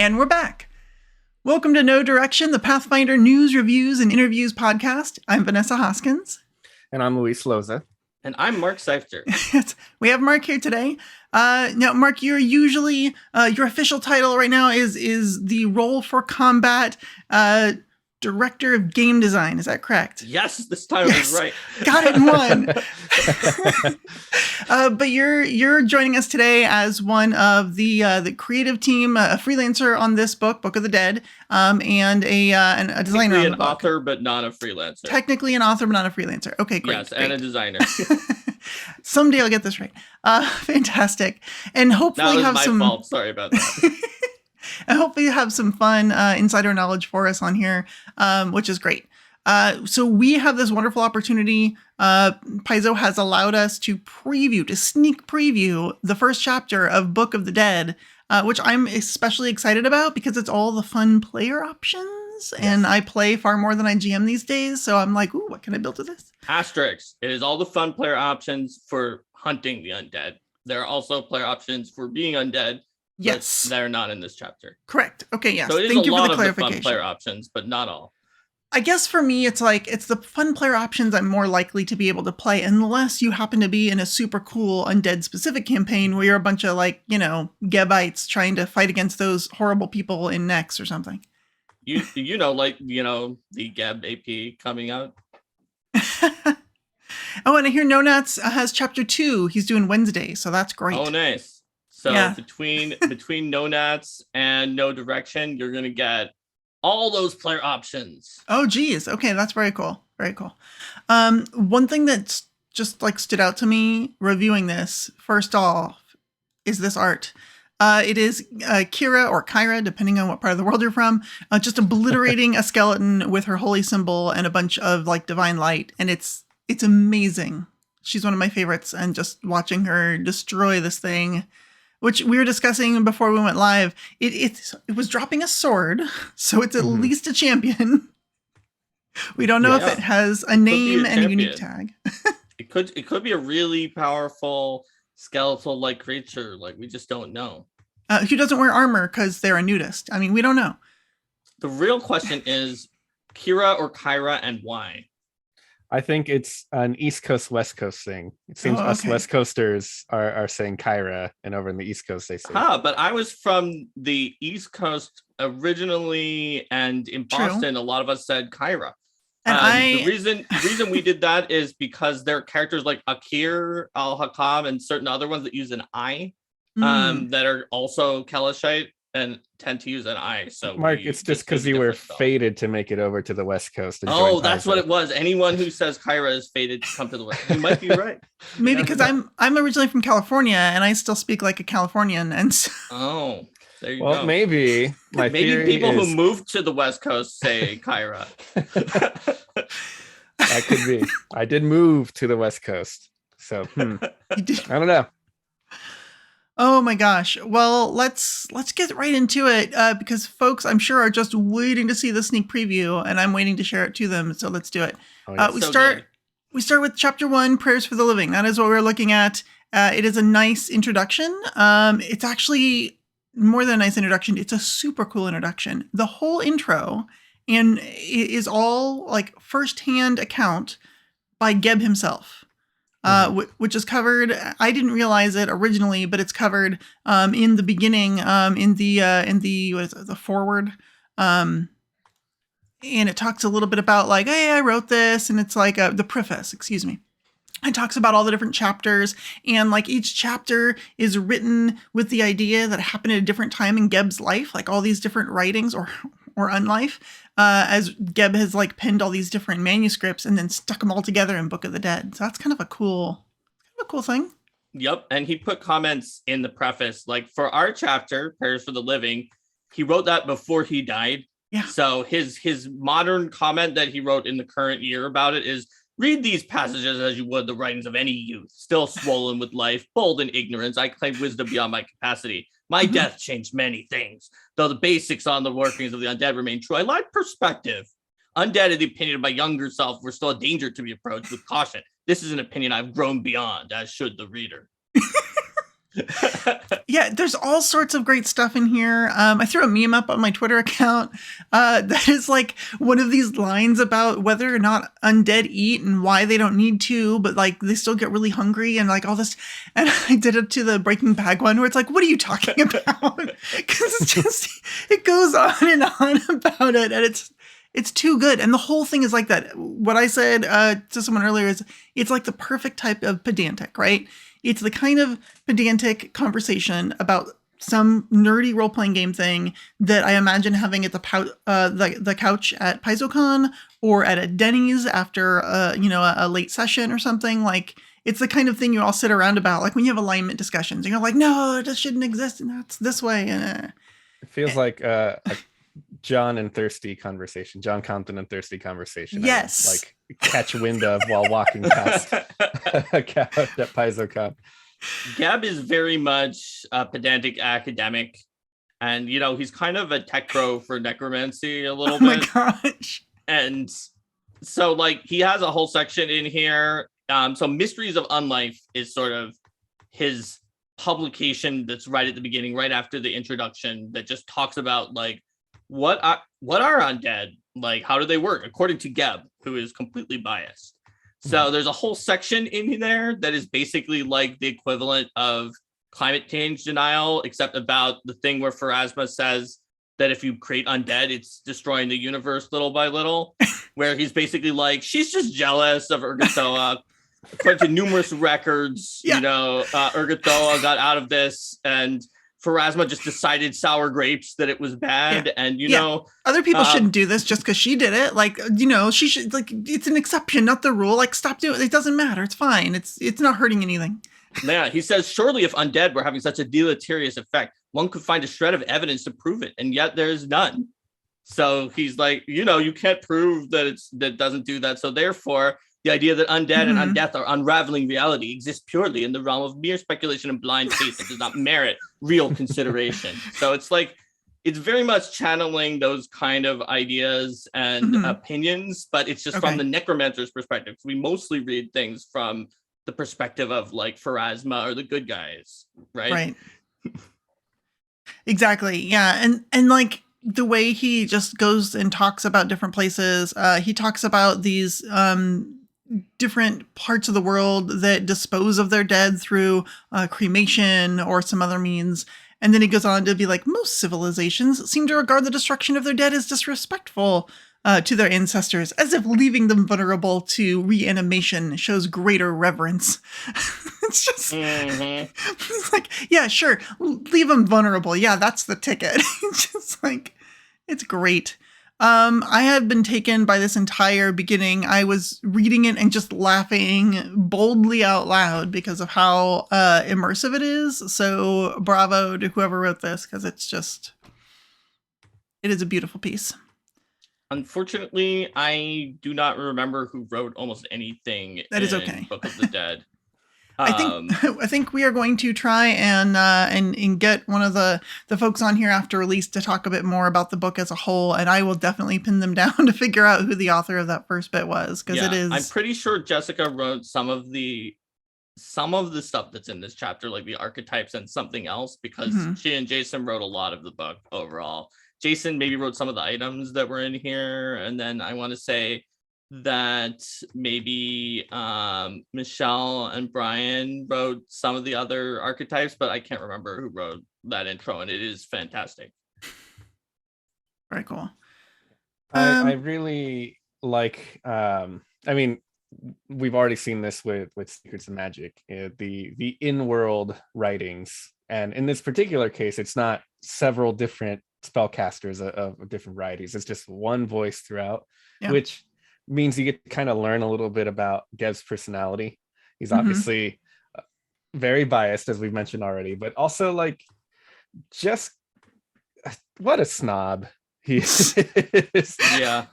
And we're back. Welcome to No Direction, the Pathfinder news, reviews, and interviews podcast. I'm Vanessa Hoskins. And I'm Luis Loza. And I'm Mark Seifter. We have Mark here today. Now, Mark, you're usually, your official title right now is the Roll for Combat Director of Game Design. Is that correct? Yes, this title is right. Got it in one. But you're joining us today as one of the creative team, a freelancer on this book, Book of the Dead, and a designer on the book. Author, but not a freelancer. Technically an author, but not a freelancer. Okay, great. Yes, great. And a designer. Someday I'll get this right. Fantastic. And hopefully have some... my fault. Sorry about that. And hopefully you have some fun insider knowledge for us on here, which is great. So we have this wonderful opportunity. Paizo has allowed us to sneak preview the first chapter of Book of the Dead, which I'm especially excited about because it's all the fun player options. Yes. And I play far more than I GM these days. So I'm like, ooh, what can I build with this? Asterisk. It is all the fun player options for hunting the undead. There are also player options for being undead. Yes. They're not in this chapter. Correct. Okay, yes. So it is a lot of the fun player options, but not all. I guess for me, it's the fun player options I'm more likely to be able to play unless you happen to be in a super cool undead specific campaign where you're a bunch of Gebites trying to fight against those horrible people in Nex or something. The Geb AP coming out. Oh, and I hear Nonats has chapter 2. He's doing Wednesday, so that's great. Oh, nice. So between Nonats and No Direction, you're going to get all those player options. Oh, geez. Okay, that's very cool. Very cool. One thing that's just stood out to me reviewing this, first off, is this art. It is Kira or Kyra, depending on what part of the world you're from, just obliterating a skeleton with her holy symbol and a bunch of divine light. And it's amazing. She's one of my favorites. And just watching her destroy this thing, which we were discussing before we went live, it was dropping a sword, so it's at least a champion. We don't know if it has a name and a unique tag. It could be a really powerful skeletal-like creature. We just don't know. Who doesn't wear armor because they're a nudist? I mean, we don't know. The real question is Kira or Kyra, and why? I think it's an East Coast, West Coast thing. It seems us West Coasters are saying Kyra, and over in the East Coast they say. But I was from the East Coast originally, and in Boston, a lot of us said Kyra. And the reason we did that is because there are characters like Akir, Al-Hakam, and certain other ones that use an I, that are also Kalashite and tend to use an I. So Mark, it's just because you were fated to make it over to the West Coast. Oh, that's what it was. Anyone who says Kyra is fated to come to the West. You might be right. Maybe because I'm originally from California and I still speak like a Californian. And so... there you go. Well, maybe people who moved to the West Coast say Kyra. That could be. I did move to the West Coast, so I don't know. Oh my gosh. Well, let's get right into it because folks, I'm sure, are just waiting to see the sneak preview, and I'm waiting to share it to them. So let's do it. Oh, yes. We start with chapter 1, Prayers for the Living. That is what we're looking at. It is a nice introduction. It's actually more than a nice introduction. It's a super cool introduction. The whole intro is all firsthand account by Geb himself. Which is covered. I didn't realize it originally, but it's covered in the beginning, in the foreword, and it talks a little bit about hey, I wrote this, and it's the preface. Excuse me. It talks about all the different chapters, and each chapter is written with the idea that it happened at a different time in Geb's life, all these different writings or unlife, as Geb has penned all these different manuscripts and then stuck them all together in Book of the Dead. So that's kind of a cool thing. Yep, and he put comments in the preface, for our chapter, Prayers for the Living, he wrote that before he died. Yeah. So his modern comment that he wrote in the current year about it is, read these passages as you would the writings of any youth, still swollen with life, bold in ignorance. I claim wisdom beyond my capacity. My death changed many things, though the basics on the workings of the undead remain true. I like perspective. Undead, in the opinion of my younger self, were still a danger to be approached with caution. This is an opinion I've grown beyond, as should the reader. Yeah, there's all sorts of great stuff in here. I threw a meme up on my Twitter account that is like one of these lines about whether or not undead eat and why they don't need to, but like they still get really hungry and like all this. And I did it to the Breaking Bad one where it's like, what are you talking about? Because it's just, it goes on and on about it. And it's too good. And the whole thing is like that. What I said to someone earlier is it's like the perfect type of pedantic, right? It's the kind of pedantic conversation about some nerdy role-playing game thing that I imagine having at the couch at PaizoCon or at a Denny's after a late session or something. Like it's the kind of thing you all sit around about, like when you have alignment discussions and you're like, no, this shouldn't exist and that's this way. It feels like a John and Thirsty conversation, John Compton and Thirsty conversation. Yes. Like catch wind of while walking past a couch at PaizoCon. Gab is very much a pedantic academic, and he's kind of a tech pro for necromancy a little bit. Oh my gosh. And so like he has a whole section in here. So Mysteries of Unlife is sort of his publication that's right at the beginning, right after the introduction, that just talks about like what are undead, like how do they work according to Geb, who is completely biased. So there's a whole section in there that is basically like the equivalent of climate change denial, except about the thing where Pharasma says that if you create undead, it's destroying the universe little by little, where he's basically like, she's just jealous of Urgathoa. According to numerous records, Urgathoa got out of this, and Pharasma just decided sour grapes that it was bad. Yeah. And other people shouldn't do this just because she did it. Like, she should, like, it's an exception, not the rule. Like, stop doing it. It doesn't matter. It's fine. It's not hurting anything. Yeah, he says, surely if undead were having such a deleterious effect, one could find a shred of evidence to prove it, and yet there's none. So he's like, you can't prove that that doesn't do that. So therefore, the idea that undead and undeath are unraveling reality exists purely in the realm of mere speculation and blind faith that does not merit real consideration. So it's like, it's very much channeling those kind of ideas and opinions, but it's just from the necromancer's perspective. We mostly read things from the perspective of like Pharasma or the good guys, right? Right. Exactly. Yeah. And like the way he just goes and talks about different places, he talks about these different parts of the world that dispose of their dead through cremation or some other means. And then he goes on to be like, most civilizations seem to regard the destruction of their dead as disrespectful to their ancestors, as if leaving them vulnerable to reanimation shows greater reverence. It's just, it's like, yeah, sure, leave them vulnerable. Yeah, that's the ticket. It's just like, it's great. I have been taken by this entire beginning. I was reading it and just laughing boldly out loud because of how immersive it is. So bravo to whoever wrote this, because it is a beautiful piece. Unfortunately, I do not remember who wrote almost anything that is in okay. Book of the Dead. I think we are going to try and get one of the folks on here after release to talk a bit more about the book as a whole, and I will definitely pin them down to figure out who the author of that first bit was, because it is. I'm pretty sure Jessica wrote some of the stuff that's in this chapter, like the archetypes and something else, because she and Jason wrote a lot of the book overall. Jason maybe wrote some of the items that were in here, and then I want to say that maybe Michelle and Brian wrote some of the other archetypes, but I can't remember who wrote that intro, and it is fantastic. Very cool. I really like, I mean, we've already seen this with Secrets of Magic, the in-world writings, and in this particular case, it's not several different spellcasters of different varieties. It's just one voice throughout, which means you get to kind of learn a little bit about Geb's personality. He's obviously very biased, as we've mentioned already, but also like just what a snob he is. Yeah.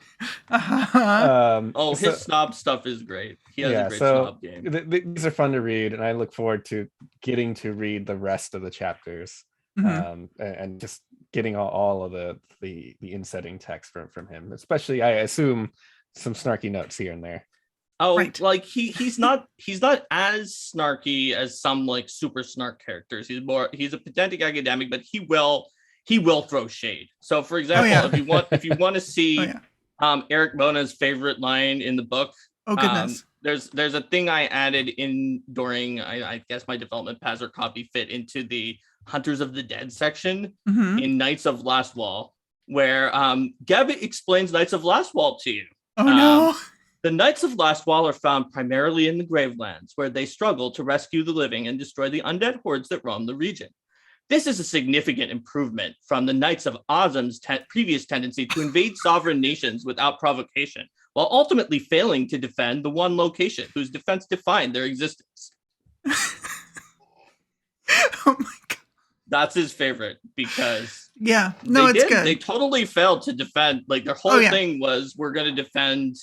His snob stuff is great. He has a great snob game. These are fun to read, and I look forward to getting to read the rest of the chapters, and just getting all of the insetting text from him, especially I assume some snarky notes here and there. Oh, Right. like he's not as snarky as some like super snark characters. He's a pedantic academic, but he will throw shade. So for example, if you want to see Eric Bona's favorite line in the book, oh goodness. There's a thing I added in during I guess my development pass or copy fit into the Hunters of the Dead section in Knights of Lastwall, where Geb explains Knights of Lastwall to you. Oh no. The Knights of Lastwall are found primarily in the Gravelands, where they struggle to rescue the living and destroy the undead hordes that roam the region. This is a significant improvement from the Knights of Ozum's previous tendency to invade sovereign nations without provocation, while ultimately failing to defend the one location whose defense defined their existence. Oh my god. That's his favorite because it's good. They totally failed to defend. Like their whole thing was, we're going to defend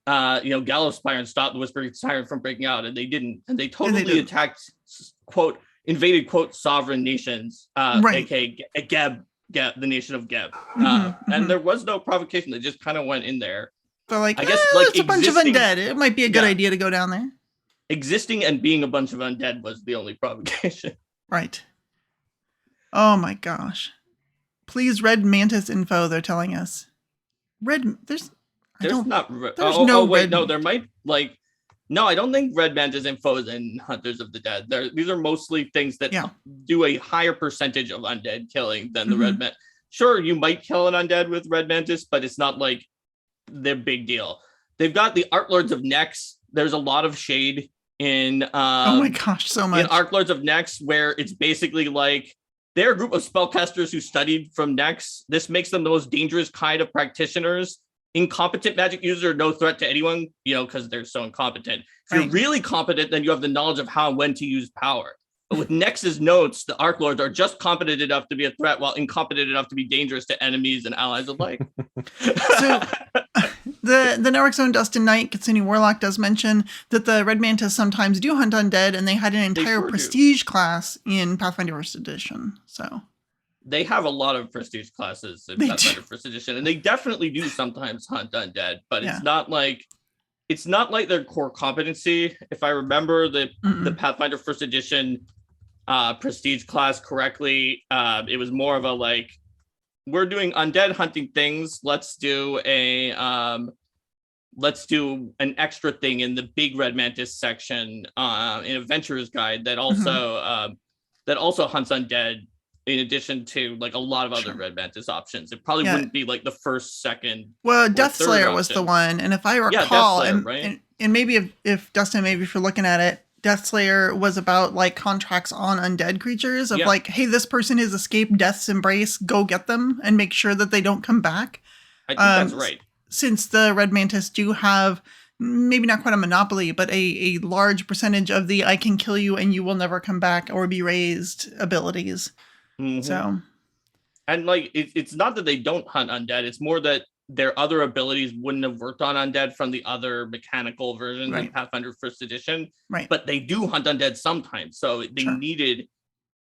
Gallows Spire and stop the Whispering Siren from breaking out, and they didn't. And they totally attacked, quote, invaded, quote, sovereign nations, aka Geb, the nation of Geb. And there was no provocation. They just kind of went in there. They're like, I guess it's a bunch of undead. It might be a good idea to go down there. Existing and being a bunch of undead was the only provocation. Right. Oh my gosh. Please, Red Mantis info, they're telling us. There's no red. No, there might no, I don't think Red Mantis info is in Hunters of the Dead. These are mostly things that do a higher percentage of undead killing than the Red Mantis. Sure, you might kill an undead with Red Mantis, but it's not like the big deal. They've got the Arklords of Nex. There's a lot of shade in oh my gosh, so much. In Arklords of Nex, where it's basically like they're a group of spellcasters who studied from Nex. This makes them the most dangerous kind of practitioners. Incompetent magic users are no threat to anyone, because they're so incompetent. If you're really competent, then you have the knowledge of how and when to use power. But with Nex's notes, the Arklords are just competent enough to be a threat while incompetent enough to be dangerous to enemies and allies alike. So the Network Zone Dustin Knight, Kitsune Warlock, does mention that the Red Mantis sometimes do hunt undead, and they had an entire prestige class in Pathfinder 1st Edition. So they have a lot of prestige classes in Pathfinder 1st Edition, and they definitely do sometimes hunt undead, but it's not like their core competency. If I remember the Pathfinder 1st Edition prestige class correctly, it was more of a we're doing undead hunting things. Let's do an extra thing in the big Red Mantis section in Adventurer's Guide that also hunts undead in addition to a lot of other Red Mantis options. It probably wouldn't be the first, second. Well, Death Slayer was the one, and if I recall, Slayer, right? and maybe if Dustin, maybe if you're looking at it, Death Slayer was about contracts on undead creatures of hey, this person has escaped death's embrace, go get them and make sure that they don't come back. I think that's right. Since the Red Mantis do have maybe not quite a monopoly, but a large percentage of the I can kill you and you will never come back or be raised abilities. So, and it's not that they don't hunt undead, it's more that their other abilities wouldn't have worked on undead from the other mechanical versions in Pathfinder 1st Edition. Right. But they do hunt undead sometimes. So they needed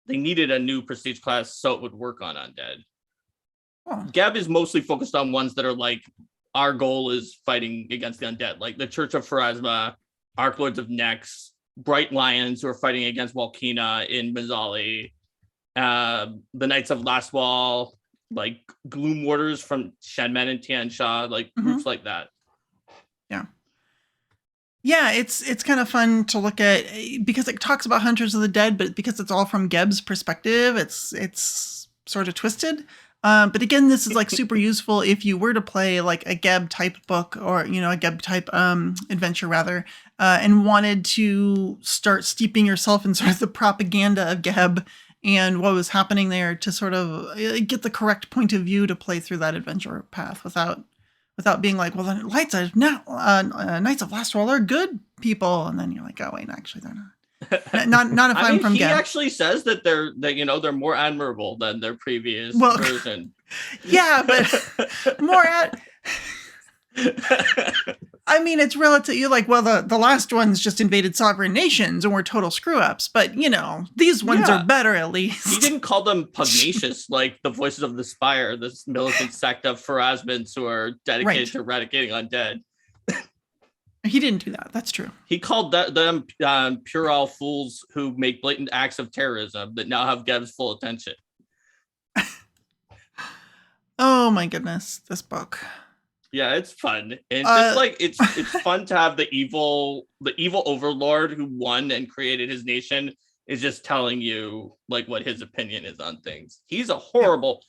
a new prestige class so it would work on undead. Oh. Gab is mostly focused on ones that are our goal is fighting against the undead, like the Church of Pharasma, Arklords of Nex, Bright Lions who are fighting against Walkina in Mazzali, the Knights of Lastwall, Gloom Warders from Shenmen and Tiansha, groups like that. Yeah, it's kind of fun to look at because it talks about Hunters of the Dead, but because it's all from Geb's perspective, it's sort of twisted. But again, this is super useful if you were to play a Geb type book or a Geb type adventure rather, and wanted to start steeping yourself in sort of the propaganda of Geb and what was happening there to sort of get the correct point of view to play through that adventure path without being well, the Knights of Lastwall are good people, and then you're oh wait, actually they're not. Not if I'm from Geb. He actually says that they're more admirable than their previous version. Yeah, but more I mean, it's relative. You're the last ones just invaded sovereign nations and were total screw ups. But these ones are better at least. He didn't call them pugnacious like the Voices of the Spire, this militant sect of Pharasmans who are dedicated to eradicating undead. He didn't do that. That's true. He called them puerile fools who make blatant acts of terrorism that now have Gev's full attention. Oh my goodness, this book. Yeah, it's fun. And just like it's fun to have the evil overlord who won and created his nation is just telling you like what his opinion is on things. He's a horrible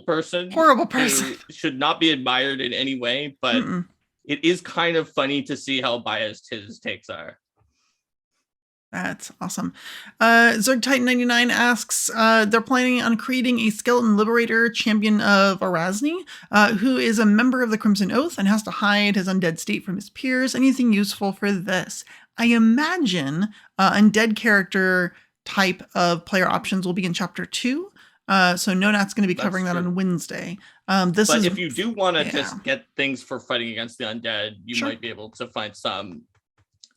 person. Horrible person. Who should not be admired in any way, but it is kind of funny to see how biased his takes are. That's awesome. Zerg Titan 99 asks, they're planning on creating a skeleton liberator, champion of Arazni, who is a member of the Crimson Oath and has to hide his undead state from his peers. Anything useful for this? I imagine undead character type of player options will be in chapter 2. So Nonat's going to be covering that on Wednesday. But if you do want to just get things for fighting against the undead, you might be able to find some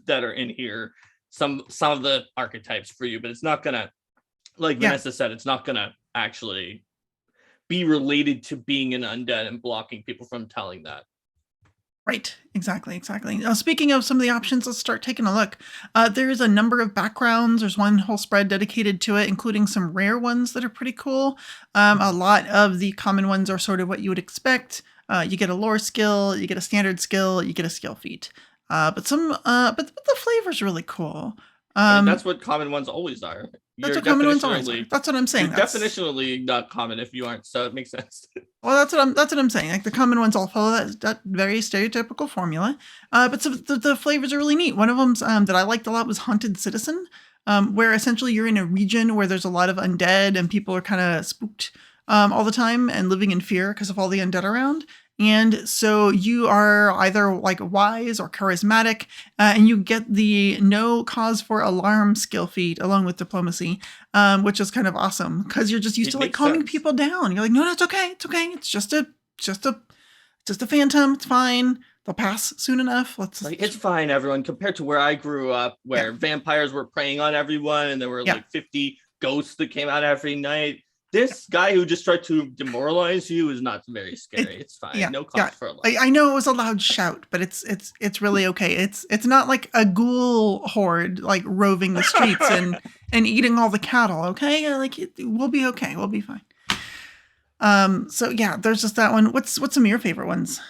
that are in here. Some of the archetypes for you, but it's not gonna, like Vanessa said, it's not gonna actually be related to being an undead and blocking people from telling that. Right, exactly. Now, speaking of some of the options, let's start taking a look. There's a number of backgrounds. There's one whole spread dedicated to it, including some rare ones that are pretty cool. A lot of the common ones are sort of what you would expect. You get a lore skill, you get a standard skill, you get a skill feat. But the flavor's really cool. That's what common ones always are. That's what common ones always are. That's what I'm saying. You're definitionally not common if you aren't, so it makes sense. Well, that's what I'm saying. Like the common ones all follow that very stereotypical formula. But so the flavors are really neat. One of them that I liked a lot was Haunted Citizen, where essentially you're in a region where there's a lot of undead and people are kind of spooked all the time and living in fear because of all the undead around. And so you are either like wise or charismatic, and you get the no cause for alarm skill feat along with diplomacy, which is kind of awesome because you're just used to like calming people down. You're like, no, it's okay. It's just a phantom. It's fine. They'll pass soon enough. It's fine, everyone. Compared to where I grew up, where vampires were preying on everyone, and there were like 50 ghosts that came out every night. This guy who just tried to demoralize you is not very scary. It's fine. No cause for alarm. I know it was a loud shout, but it's really okay. It's not like a ghoul horde like roving the streets and eating all the cattle. Okay, we'll be okay. We'll be fine. So yeah, there's just that one. What's some of your favorite ones?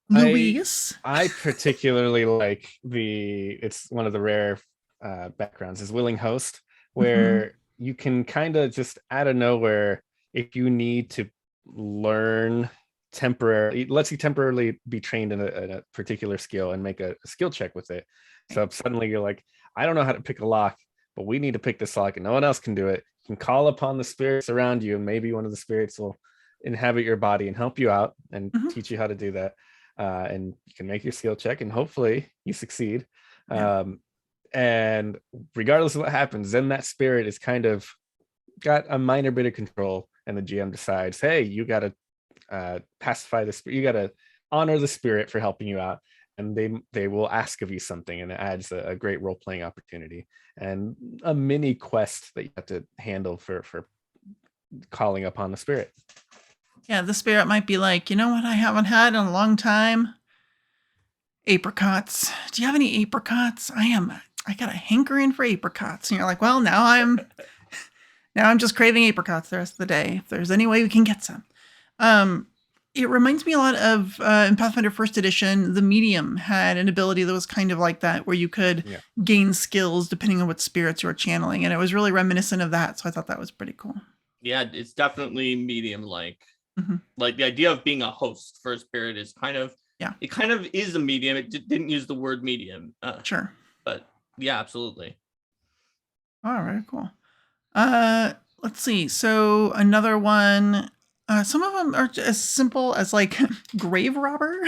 Luis? I particularly like it's one of the rare backgrounds is Willing Host, where you can kind of just out of nowhere, if you need to learn it lets you temporarily be trained in a particular skill and make a skill check with it. So suddenly you're like, I don't know how to pick a lock, but we need to pick this lock and no one else can do it. You can call upon the spirits around you and maybe one of the spirits will inhabit your body and help you out and teach you how to do that. And you can make your skill check and hopefully you succeed. And regardless of what happens, then that spirit is kind of got a minor bit of control and the GM decides, hey, you got to pacify the spirit. You got to honor the spirit for helping you out. And they will ask of you something, and it adds a great role-playing opportunity and a mini quest that you have to handle for calling upon the spirit. Yeah, the spirit might be like, you know what I haven't had in a long time? Apricots. Do you have any apricots? I got a hankering for apricots. And you're like, well, now I'm just craving apricots the rest of the day. If there's any way we can get some. It reminds me a lot of in Pathfinder First Edition, the medium had an ability that was kind of like that, where you could gain skills depending on what spirits you were channeling. And it was really reminiscent of that. So I thought that was pretty cool. Yeah, it's definitely medium-like. Like the idea of being a host for a spirit is it kind of is a medium. It didn't use the word medium. Sure. But yeah, absolutely. All right, cool. Let's see. So another one, some of them are as simple as like grave robber.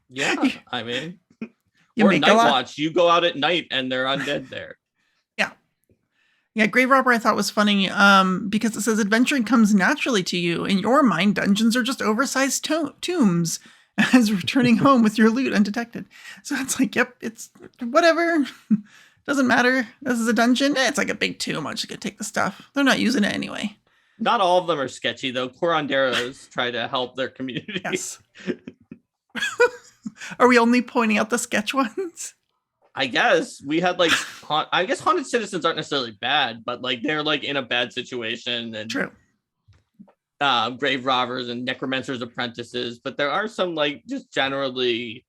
Yeah, I mean, or night watch. You go out at night and they're undead there. Yeah, Grave Robber I thought was funny because it says adventuring comes naturally to you. In your mind, dungeons are just oversized tombs as returning home with your loot undetected. So it's like, yep, it's whatever. Doesn't matter. This is a dungeon. It's like a big tomb. I'm just going to take the stuff. They're not using it anyway. Not all of them are sketchy, though. Curanderos try to help their community. Yes. Are we only pointing out the sketch ones? I guess we had like, I guess haunted citizens aren't necessarily bad, but like they're like in a bad situation, and True. Grave robbers and necromancers apprentices, but there are some like just generally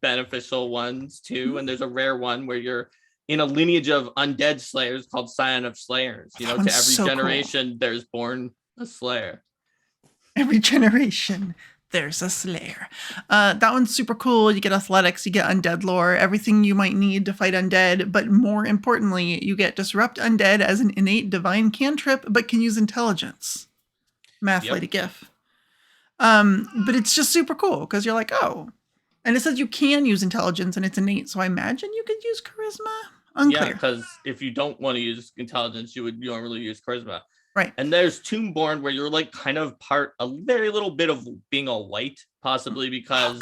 beneficial ones too. And there's a rare one where you're in a lineage of undead slayers called Cyan of Slayers. You know, to every so generation cool. there's born a slayer. Every generation there's a slayer. That one's super cool. You get athletics, you get undead lore, everything you might need to fight undead, but more importantly, you get disrupt undead as an innate divine cantrip, but can use intelligence. Math lady gif. But it's just super cool because you're like, oh. And it says you can use intelligence and it's innate, so I imagine you could use charisma. Unclear. Yeah, because if you don't want to use intelligence, you would normally use charisma. Right. And there's Tombborn where you're like kind of part a very little bit of being a white, possibly because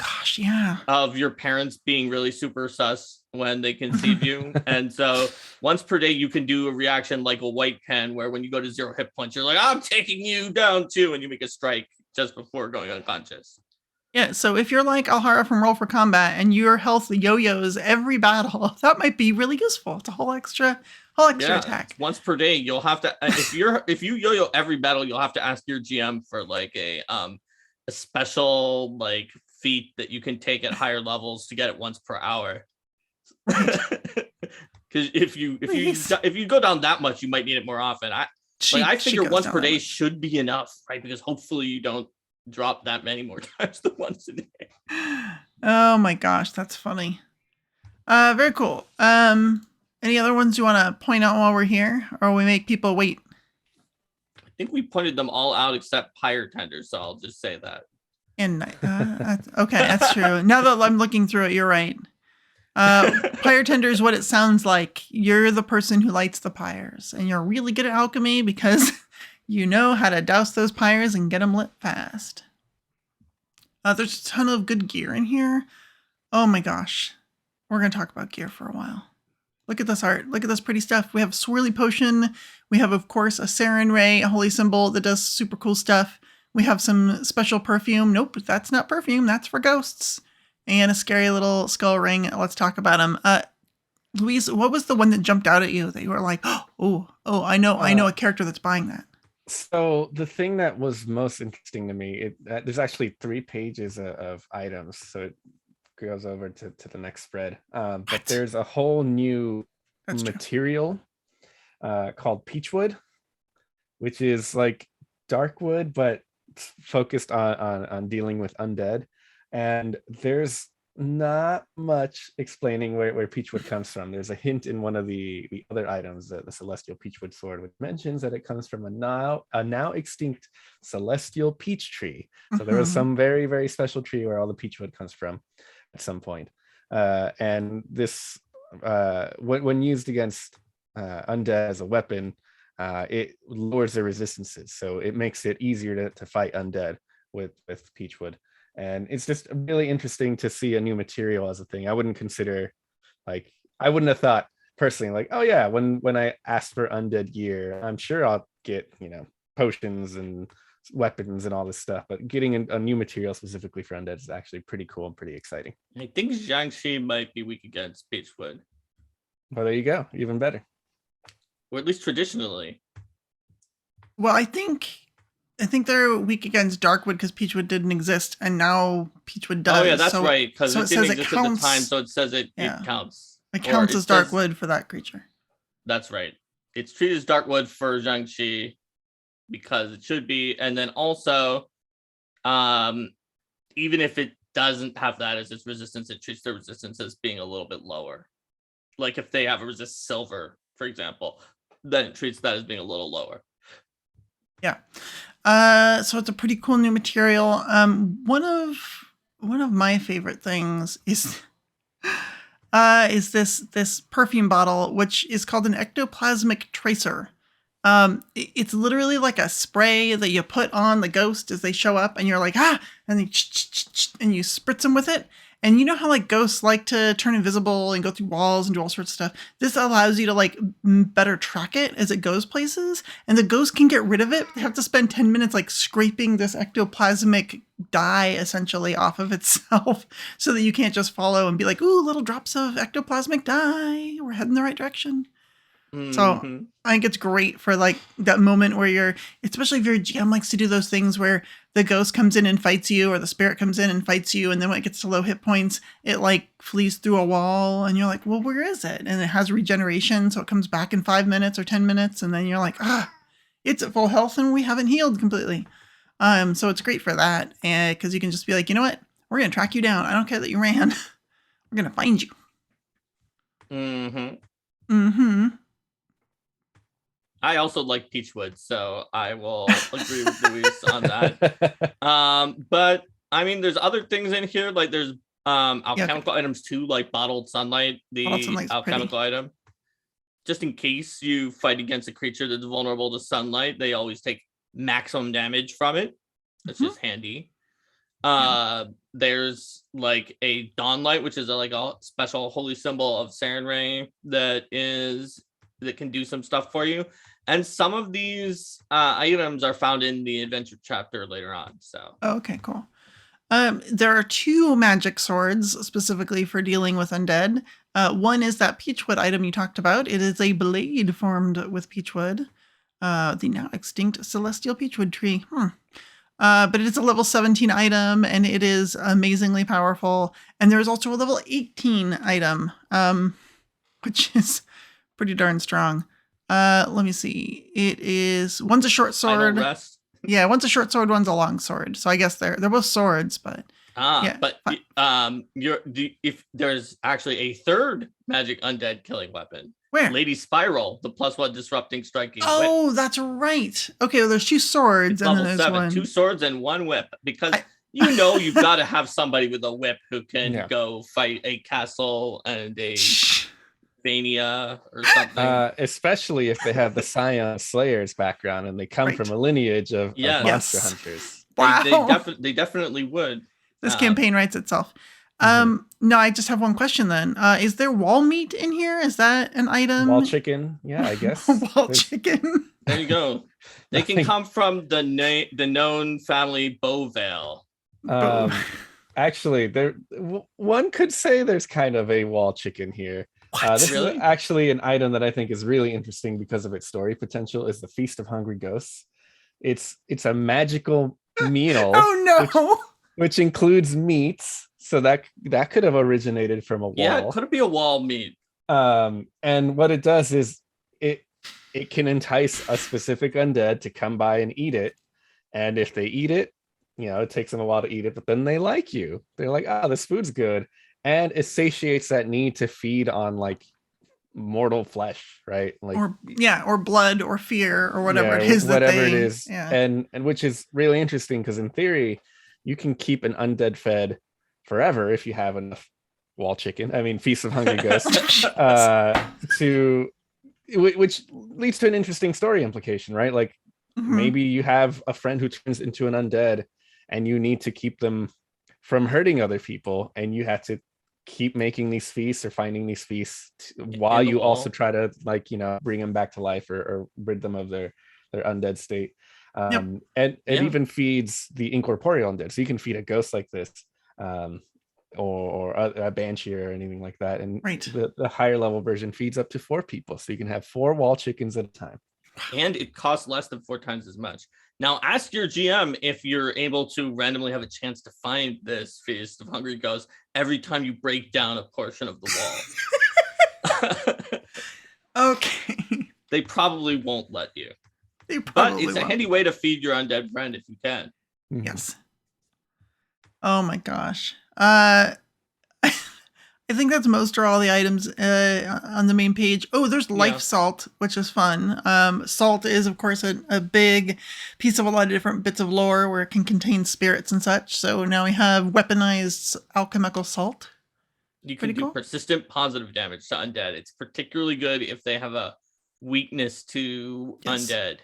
of your parents being really super sus when they conceive you. And so once per day you can do a reaction like a white can, where when you go to 0 hit points, you're like, I'm taking you down too, and you make a strike just before going unconscious. Yeah, so if you're like Alhara from Roll for Combat and your health yo-yos every battle, that might be really useful. It's a whole extra attack. Once per day, you'll have to if you yo-yo every battle, you'll have to ask your GM for like a special like feat that you can take at higher levels to get it once per hour. Because if you go down that much, you might need it more often. I figure once per day should be enough, right? Because hopefully you don't drop that many more times than once a day. Oh my gosh, that's funny. Very cool. Any other ones you want to point out while we're here, or we make people wait? I think we pointed them all out except Pyre Tender, so I'll just say that. And okay, that's true. Now that I'm looking through it, you're right. Pyre Tender is what it sounds like. You're the person who lights the pyres, and you're really good at alchemy because you know how to douse those pyres and get them lit fast. There's a ton of good gear in here. Oh my gosh. We're going to talk about gear for a while. Look at this art. Look at this pretty stuff. We have a Swirly Potion. We have, of course, a Sarin Ray, a holy symbol that does super cool stuff. We have some special perfume. Nope, that's not perfume. That's for ghosts. And a scary little skull ring. Let's talk about them. Louise, what was the one that jumped out at you that you were like, oh, I know a character that's buying that? So the thing that was most interesting to me, there's actually 3 pages of items. So it goes over to the next spread. But there's a whole new material called Peachwood, which is like dark wood, but focused on dealing with undead. And there's not much explaining where Peachwood comes from. There's a hint in one of the other items, the Celestial Peachwood Sword, which mentions that it comes from a now extinct celestial peach tree. So there was some very, very special tree where all the peachwood comes from at some point. And this, when used against undead as a weapon, it lowers their resistances. So it makes it easier to fight undead with peachwood. And it's just really interesting to see a new material as a thing. I wouldn't have thought personally, like, oh yeah, when I asked for undead gear, I'm sure I'll get, potions and weapons and all this stuff. But getting a new material specifically for undead is actually pretty cool and pretty exciting. I think Jiangxi might be weak against peachwood. Well, there you go. Even better. Or at least traditionally. Well, I think they're weak against Darkwood because Peachwood didn't exist, and now Peachwood does. Oh yeah, that's right. Because it didn't exist counts, at the time, so it says it counts. It counts as Darkwood for that creature. That's right. It's treated as Darkwood for Jiangxi because it should be, and then also, even if it doesn't have that as its resistance, it treats the resistance as being a little bit lower. Like if they have a resist silver, for example, then it treats that as being a little lower. Yeah. So it's a pretty cool new material. One of my favorite things is this perfume bottle, which is called an ectoplasmic tracer. It's literally like a spray that you put on the ghost as they show up, and you're like, and you spritz them with it, And you know how like ghosts like to turn invisible and go through walls and do all sorts of stuff? This allows you to like better track it as it goes places. And the ghost can get rid of it. They have to spend 10 minutes like scraping this ectoplasmic dye essentially off of itself so that you can't just follow and be like, ooh, little drops of ectoplasmic dye. We're heading the right direction. So I think it's great for like that moment where you're, especially if your GM likes to do those things where the ghost comes in and fights you, or the spirit comes in and fights you, and then when it gets to low hit points, it like flees through a wall, and you're like, well, where is it? And it has regeneration, so it comes back in 5 minutes or 10 minutes, and then you're like, it's at full health and we haven't healed completely. So it's great for that, and because you can just be like, you know what? We're gonna track you down. I don't care that you ran. We're gonna find you. I also like Peachwood, so I will agree with Luis on that. But I mean, there's other things in here, like there's alchemical items too, like bottled sunlight, the alchemical item. Just in case you fight against a creature that's vulnerable to sunlight, they always take maximum damage from it. That's just handy. There's like a Dawnlight, which is like a special holy symbol of Sarenrae that can do some stuff for you. And some of these items are found in the adventure chapter later on. So okay, cool. There are 2 magic swords specifically for dealing with undead. One is that Peachwood item you talked about. It is a blade formed with Peachwood, the now extinct celestial Peachwood tree. But it is a level 17 item, and it is amazingly powerful. And there's also a level 18 item, which is pretty darn strong. Let me see. It is, one's a short sword. Yeah, one's a short sword, one's a long sword. So I guess they're both swords, but if there's actually a third magic undead killing weapon. Where? Lady Spiral, the +1 disrupting striking whip. Whip. That's right. Okay, well, there's 2 swords and then there's 7, one. 2 swords and 1 whip, because you've got to have somebody with a whip who can go fight a castle and a Vania or something. Especially if they have the Cyan Slayer's background and they come from a lineage of monster hunters. Wow. They definitely would. This campaign writes itself. No, I just have one question then. Is there wall meat in here? Is that an item? Wall chicken? Yeah, I guess. Chicken. There you go. They can come from the known family Beauvale. Actually, one could say there's kind of a wall chicken here. This is actually an item that I think is really interesting because of its story potential. Is the Feast of Hungry Ghosts. It's a magical meal. Oh no! Which includes meats. So that could have originated from a wall. Yeah, it could be a wall meat. And what it does is it can entice a specific undead to come by and eat it. And if they eat it, it takes them a while to eat it, but then they like you. They're like, this food's good. And it satiates that need to feed on like mortal flesh, right? Like or blood or fear or whatever it is. Whatever it is. Yeah. And which is really interesting because in theory, you can keep an undead fed forever if you have enough wall chicken. I mean, Feast of Hungry Ghosts, which leads to an interesting story implication, right? Like maybe you have a friend who turns into an undead and you need to keep them from hurting other people, and you have to keep making these feasts or finding these feasts while you also try to bring them back to life or rid them of their undead state. And it even feeds the incorporeal undead, so you can feed a ghost like this or a banshee or anything like that, and the higher level version feeds up to 4 people, so you can have 4 wall chickens at a time, and it costs less than 4 times as much. Now ask your GM if you're able to randomly have a chance to find this Feast of Hungry Ghosts every time you break down a portion of the wall. Okay, they probably won't let you. But it's a handy way to feed your undead friend if you can. Yes. Oh my gosh. I think that's most or all the items on the main page. Oh, there's life salt, which is fun. Salt is, of course, a big piece of a lot of different bits of lore where it can contain spirits and such. So now we have weaponized alchemical salt. You can do persistent positive damage to undead. It's particularly good if they have a weakness to undead.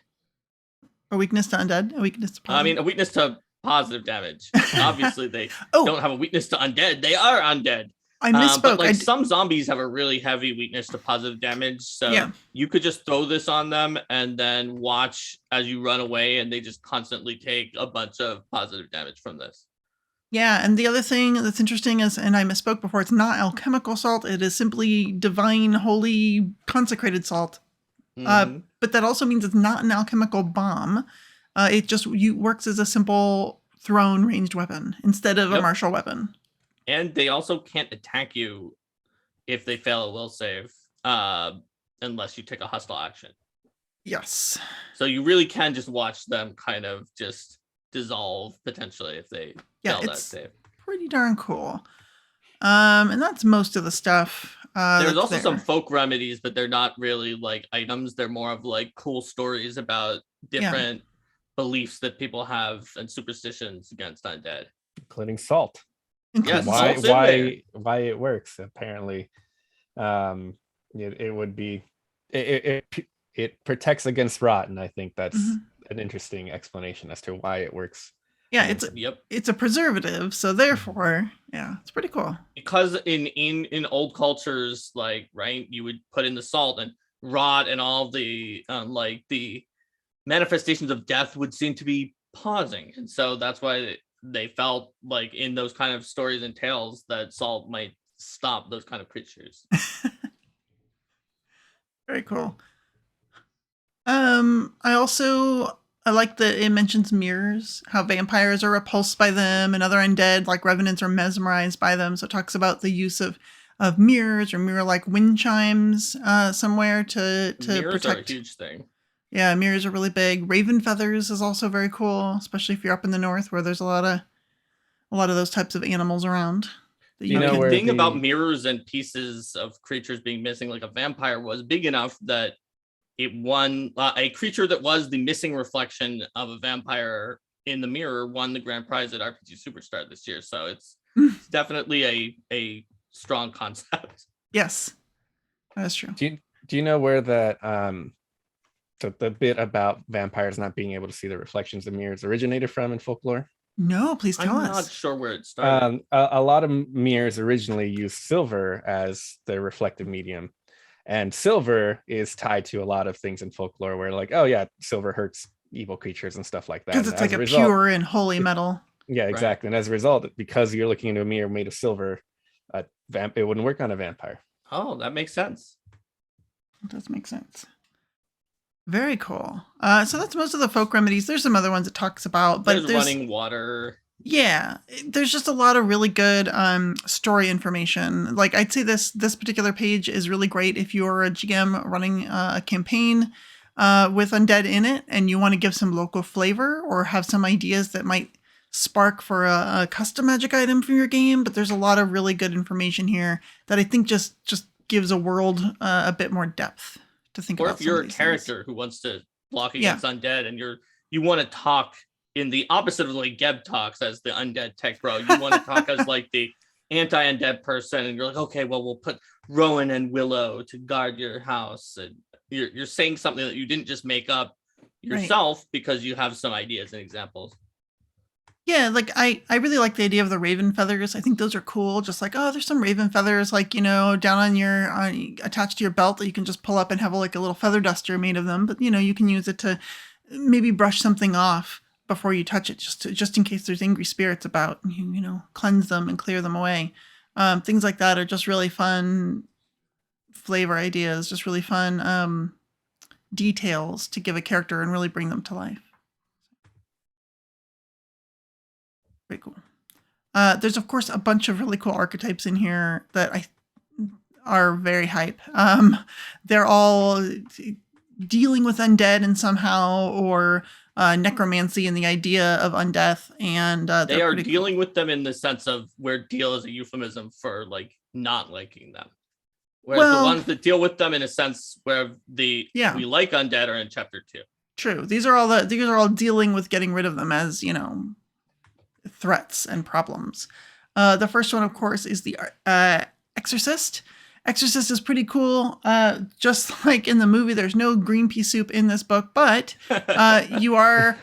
A weakness to undead? A weakness to positive? I mean, a weakness to positive damage. Obviously, they don't have a weakness to undead. They are undead. I misspoke. But some zombies have a really heavy weakness to positive damage. So you could just throw this on them and then watch as you run away, and they just constantly take a bunch of positive damage from this. Yeah, and the other thing that's interesting is, and I misspoke before, it's not alchemical salt. It is simply divine, holy, consecrated salt. But that also means it's not an alchemical bomb. It just works as a simple thrown ranged weapon instead of a martial weapon. And they also can't attack you if they fail a will save, unless you take a hostile action. Yes. So you really can just watch them kind of just dissolve potentially if they fail that save. Pretty darn cool. And that's most of the stuff. There's also some folk remedies, but they're not really like items. They're more of like cool stories about different beliefs that people have and superstitions against undead, including salt. Yes, why it works apparently. It would be it protects against rot, and I think that's an interesting explanation as to why it works. Yeah, it's a preservative, so therefore, it's pretty cool. Because in old cultures, like you would put in the salt, and rot and all the like the manifestations of death would seem to be pausing, and so that's why they felt like in those kind of stories and tales that salt might stop those kind of creatures. Very cool. I like that it mentions mirrors, how vampires are repulsed by them and other undead like revenants are mesmerized by them. So it talks about the use of mirrors or mirror-like wind chimes somewhere to mirrors protect. Are a huge thing. Yeah, mirrors are really big. Raven feathers is also very cool, especially if you're up in the north where there's a lot of those types of animals around. The thing about mirrors and pieces of creatures being missing, like a vampire, was big enough that it won a creature that was the missing reflection of a vampire in the mirror won the grand prize at RPG Superstar this year. So it's definitely a strong concept. Yes, that's true. Do you know where that the bit about vampires not being able to see the reflections of mirrors originated from in folklore? No, please tell us. I'm not sure where it started. A lot of mirrors originally used silver as their reflective medium. And silver is tied to a lot of things in folklore where like, oh yeah, silver hurts evil creatures and stuff like that. Because it's like a pure and holy metal. Yeah, exactly. Right. And as a result, because you're looking into a mirror made of silver, it wouldn't work on a vampire. Oh, that makes sense. It does make sense. Very cool. So that's most of the folk remedies. There's some other ones it talks about, but there's running water. Yeah, there's just a lot of really good story information. Like I'd say this particular page is really great if you're a GM running a campaign with undead in it and you want to give some local flavor or have some ideas that might spark for a custom magic item for your game. But there's a lot of really good information here that I think just gives a world a bit more depth to think about. Or if you're a character who wants to block against undead and you want to talk in the opposite of like Geb talks as the undead tech bro, you want to talk as like the anti-undead person, and you're like, okay, well, we'll put Rowan and Willow to guard your house, and you're saying something that you didn't just make up yourself because you have some ideas and examples. Yeah, like I really like the idea of the raven feathers. I think those are cool. Just like, oh, there's some raven feathers, like, down on attached to your belt that you can just pull up and have like a little feather duster made of them. But you can use it to maybe brush something off before you touch it, just in case there's angry spirits about. Cleanse them and clear them away. Things like that are just really fun flavor ideas. Just really fun details to give a character and really bring them to life. Pretty cool. There's of course a bunch of really cool archetypes in here that are very hype. They're all dealing with undead and somehow, or necromancy and the idea of undeath, and they are dealing with them in the sense of where deal is a euphemism for like not liking them. Whereas the ones that deal with them in a sense where we like undead are in chapter 2. True. These are all dealing with getting rid of them as threats and problems. The first one, of course, is the Exorcist. Exorcist is pretty cool. Just like in the movie, there's no green pea soup in this book, but you are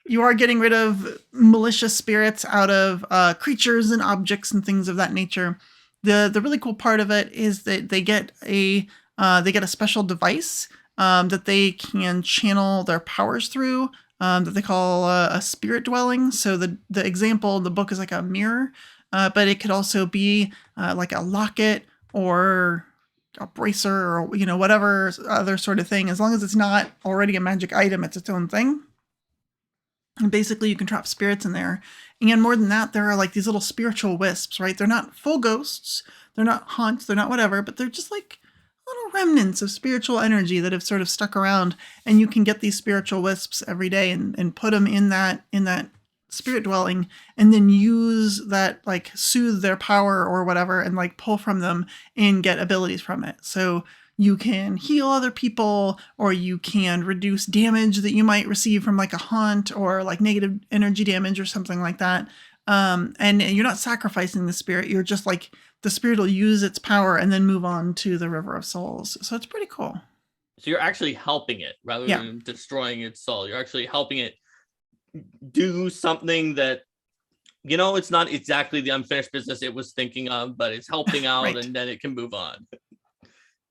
You are getting rid of malicious spirits out of creatures and objects and things of that nature. The really cool part of it is that they get a special device that they can channel their powers through, that they call a spirit dwelling. So the example in the book is like a mirror, but it could also be like a locket or a bracer or whatever other sort of thing. As long as it's not already a magic item, it's its own thing. And basically you can trap spirits in there. And more than that, there are like these little spiritual wisps, right? They're not full ghosts, they're not haunts, they're not whatever, but they're just like little remnants of spiritual energy that have sort of stuck around. And you can get these spiritual wisps every day and put them in that spirit dwelling, and then use that, like soothe their power or whatever, and like pull from them and get abilities from it. So you can heal other people, or you can reduce damage that you might receive from like a haunt or like negative energy damage or something like that. And you're not sacrificing the spirit. You're just like, the spirit will use its power and then move on to the River of Souls. So it's pretty cool. So you're actually helping it rather than destroying its soul. You're actually helping it do something that, it's not exactly the unfinished business it was thinking of, but it's helping out right. And then it can move on.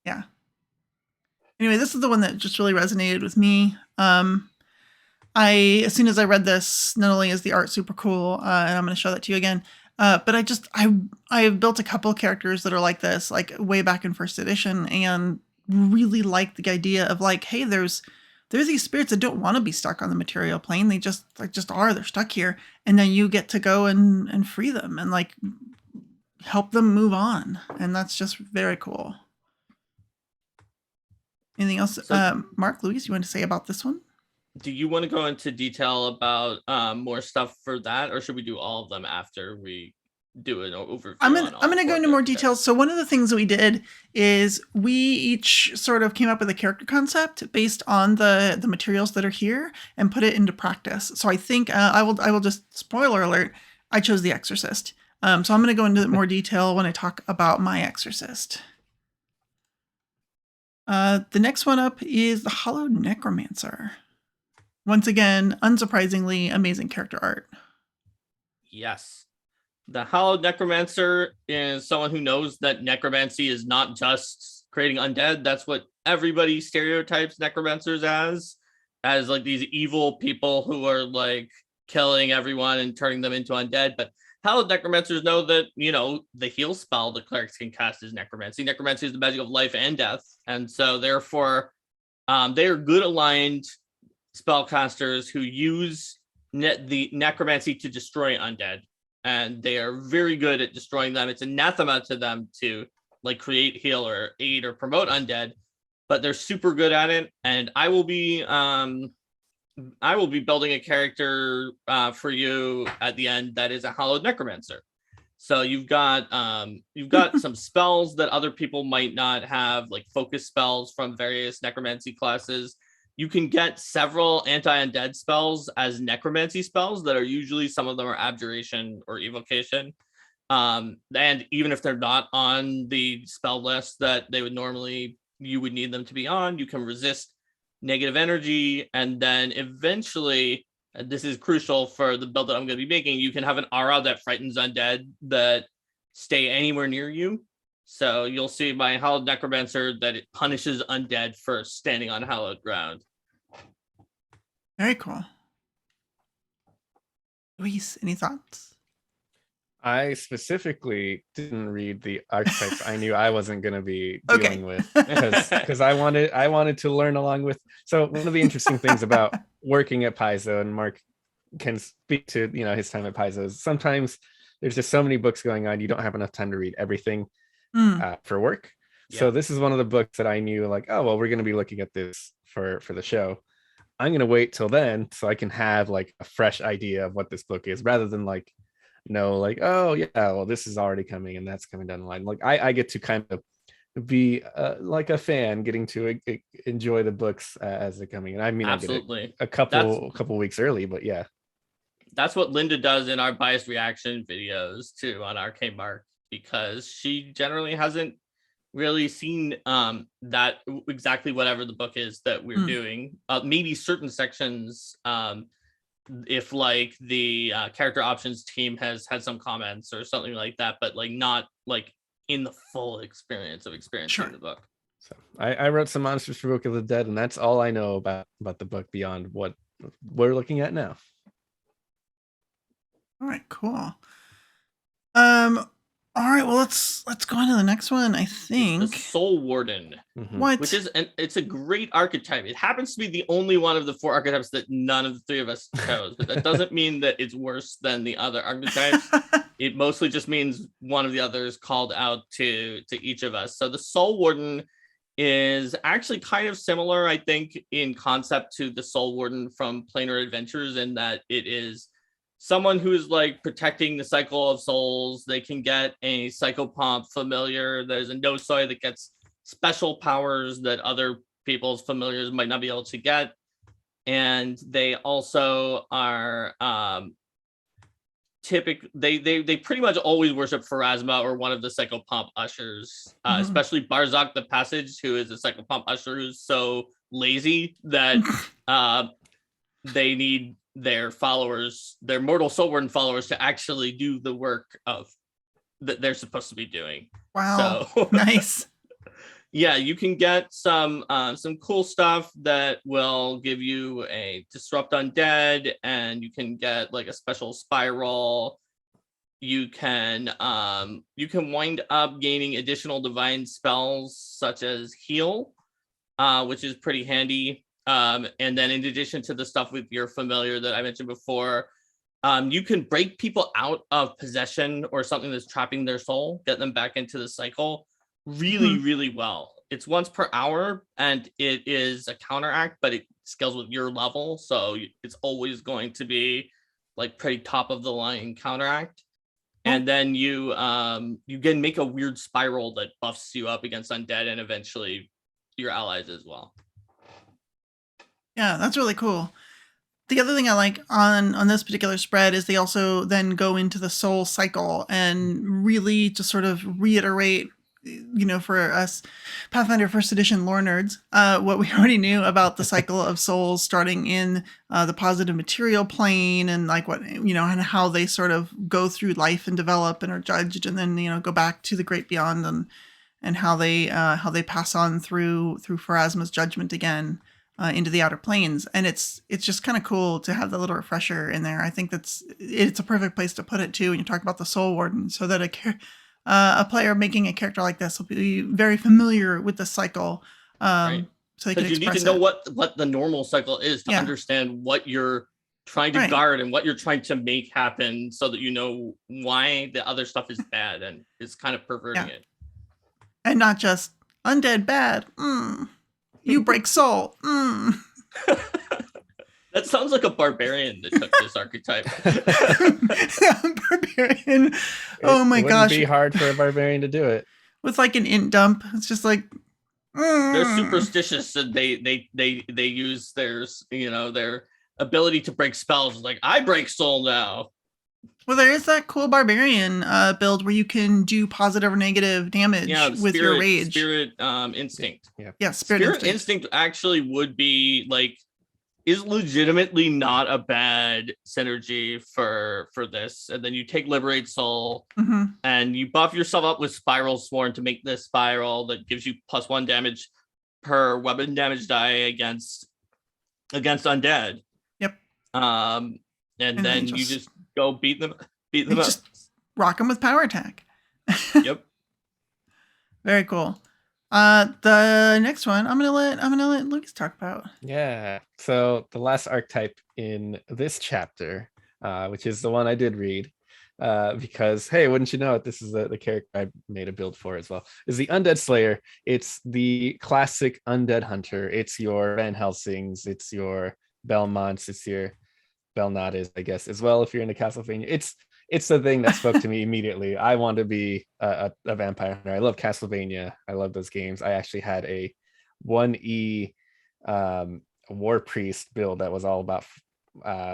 Yeah. Anyway, this is the one that just really resonated with me. As soon as I read this, not only is the art super cool, and I'm going to show that to you again, but I've built a couple of characters that are like this, like way back in first edition, and really like the idea of like, hey, there's these spirits that don't want to be stuck on the material plane. They just are. They're stuck here, and then you get to go and free them and like help them move on, and that's just very cool. Anything else, Mark, Louise, you want to say about this one? Do you want to go into detail about more stuff for that, or should we do all of them after we do an overview? I'm gonna go into more details. So one of the things that we did is we each sort of came up with a character concept based on the materials that are here and put it into practice. So I think I will just, spoiler alert, I chose the Exorcist. So I'm going to go into more detail when I talk about my Exorcist. The next one up is the Hallowed Necromancer. Once again, unsurprisingly, amazing character art. Yes. The Hallowed Necromancer is someone who knows that necromancy is not just creating undead. That's what everybody stereotypes necromancers as like these evil people who are like killing everyone and turning them into undead. But Hallowed Necromancers know that, the heal spell the clerics can cast is necromancy. Necromancy is the magic of life and death. And so therefore, they are good aligned spellcasters who use the necromancy to destroy undead. And they are very good at destroying them. It's anathema to them to like create, heal, or aid or promote undead, but they're super good at it. And I will be building a character for you at the end that is a Hallowed Necromancer. So you've got some spells that other people might not have, like focus spells from various necromancy classes. You can get several anti-undead spells as necromancy spells that are usually, some of them are abjuration or evocation. And even if they're not on the spell list that you would need them to be on, you can resist negative energy. And then eventually, this is crucial for the build that I'm going to be making, you can have an aura that frightens undead that stay anywhere near you. So you'll see my Hallowed Necromancer that it punishes undead for standing on hallowed ground. Very cool. Luis, any thoughts? I specifically didn't read the archetypes. I knew I wasn't going to be dealing with, because I wanted to learn along with. So one of the interesting things about working at Paizo, and Mark can speak to his time at Paizo, is sometimes there's just so many books going on, you don't have enough time to read everything for work. Yeah. So this is one of the books that I knew, like, oh well, we're going to be looking at this for the show. I'm going to wait till then so I can have like a fresh idea of what this book is, rather than like, oh yeah, well this is already coming and that's coming down the line. Like I get to kind of be like a fan, getting to enjoy the books as they're coming. And I mean, absolutely, I get a couple weeks early, but yeah, that's what Linda does in our biased reaction videos too on Arcane Mark, because she generally hasn't really seen that exactly whatever the book is that we're doing. Maybe certain sections if like the character options team has had some comments or something like that, but like not like in the full experience of experiencing the book. So I wrote some monsters for Book of the Dead, and that's all I know about the book beyond what we're looking at now. All right, cool. All right, well let's go on to the next one. I think the Soul Warden, what? Which is it's a great archetype. It happens to be the only one of the 4 archetypes that none of the 3 of us chose, but that doesn't mean that it's worse than the other archetypes. It mostly just means one of the others called out to each of us. So the Soul Warden is actually kind of similar, I think, in concept to the Soul Warden from Planar Adventures, in that it is someone who's like protecting the cycle of souls. They can get a psychopomp familiar. There's a Nosoi that gets special powers that other people's familiars might not be able to get. And they also are they pretty much always worship Pharasma or one of the psychopomp ushers, especially Barzak the Passage, who is a psychopomp usher who's so lazy that they need their followers, their mortal soul warden followers, to actually do the work of that they're supposed to be doing. Wow. So Nice. Yeah, you can get some cool stuff that will give you a disrupt undead, and you can get like a special spiral. You can wind up gaining additional divine spells such as heal, which is pretty handy. And then in addition to the stuff with your familiar that I mentioned before, you can break people out of possession or something that's trapping their soul, get them back into the cycle really well. It's once per hour, and it is a counteract, but it scales with your level, so it's always going to be like pretty top of the line counteract. And then you can make a weird spiral that buffs you up against undead and eventually your allies as well. Yeah, that's really cool. The other thing I like on this particular spread is they also then go into the soul cycle and really just sort of reiterate, for us Pathfinder First Edition lore nerds, what we already knew about the cycle of souls starting in the positive material plane, and like what, and how they sort of go through life and develop and are judged, and then, go back to the great beyond, and how they pass on through Pharasma's judgment again. Into the outer planes, and it's just kind of cool to have that little refresher in there. I think it's a perfect place to put it too when you talk about the Soul Warden, so that a player making a character like this will be very familiar with the cycle, right. So they can you need to know what the normal cycle is to understand what you're trying to guard and what you're trying to make happen, so that you know why the other stuff is bad and is kind of perverting it, and not just undead bad. You break soul. That sounds like a barbarian that took this archetype. Barbarian. Oh my gosh. It wouldn't be hard for a barbarian to do it. With like an int dump. It's just like they're superstitious, and they use their ability to break spells. Like, I break soul now. Well, there is that cool barbarian build where you can do positive or negative damage with your rage. Spirit instinct. Yeah, spirit instinct actually would be like, is legitimately not a bad synergy for this. And then you take Liberate Soul, and you buff yourself up with Spiral Sworn to make this spiral that gives you +1 damage per weapon damage die against undead. Yep. And then you just go beat them up. Just rock them with power attack. Yep. Very cool. The next one I'm gonna let Lucas talk about. Yeah. So the last archetype in this chapter, which is the one I did read, because hey, wouldn't you know it, this is the character I made a build for as well, is the Undead Slayer. It's the classic undead hunter. It's your Van Helsings, it's your Belmonts, it's your Belnades, I guess, as well, if you're into Castlevania. It's the thing that spoke to me immediately. I want to be a vampire hunter. I love Castlevania. I love those games. I actually had a 1E war priest build that was all about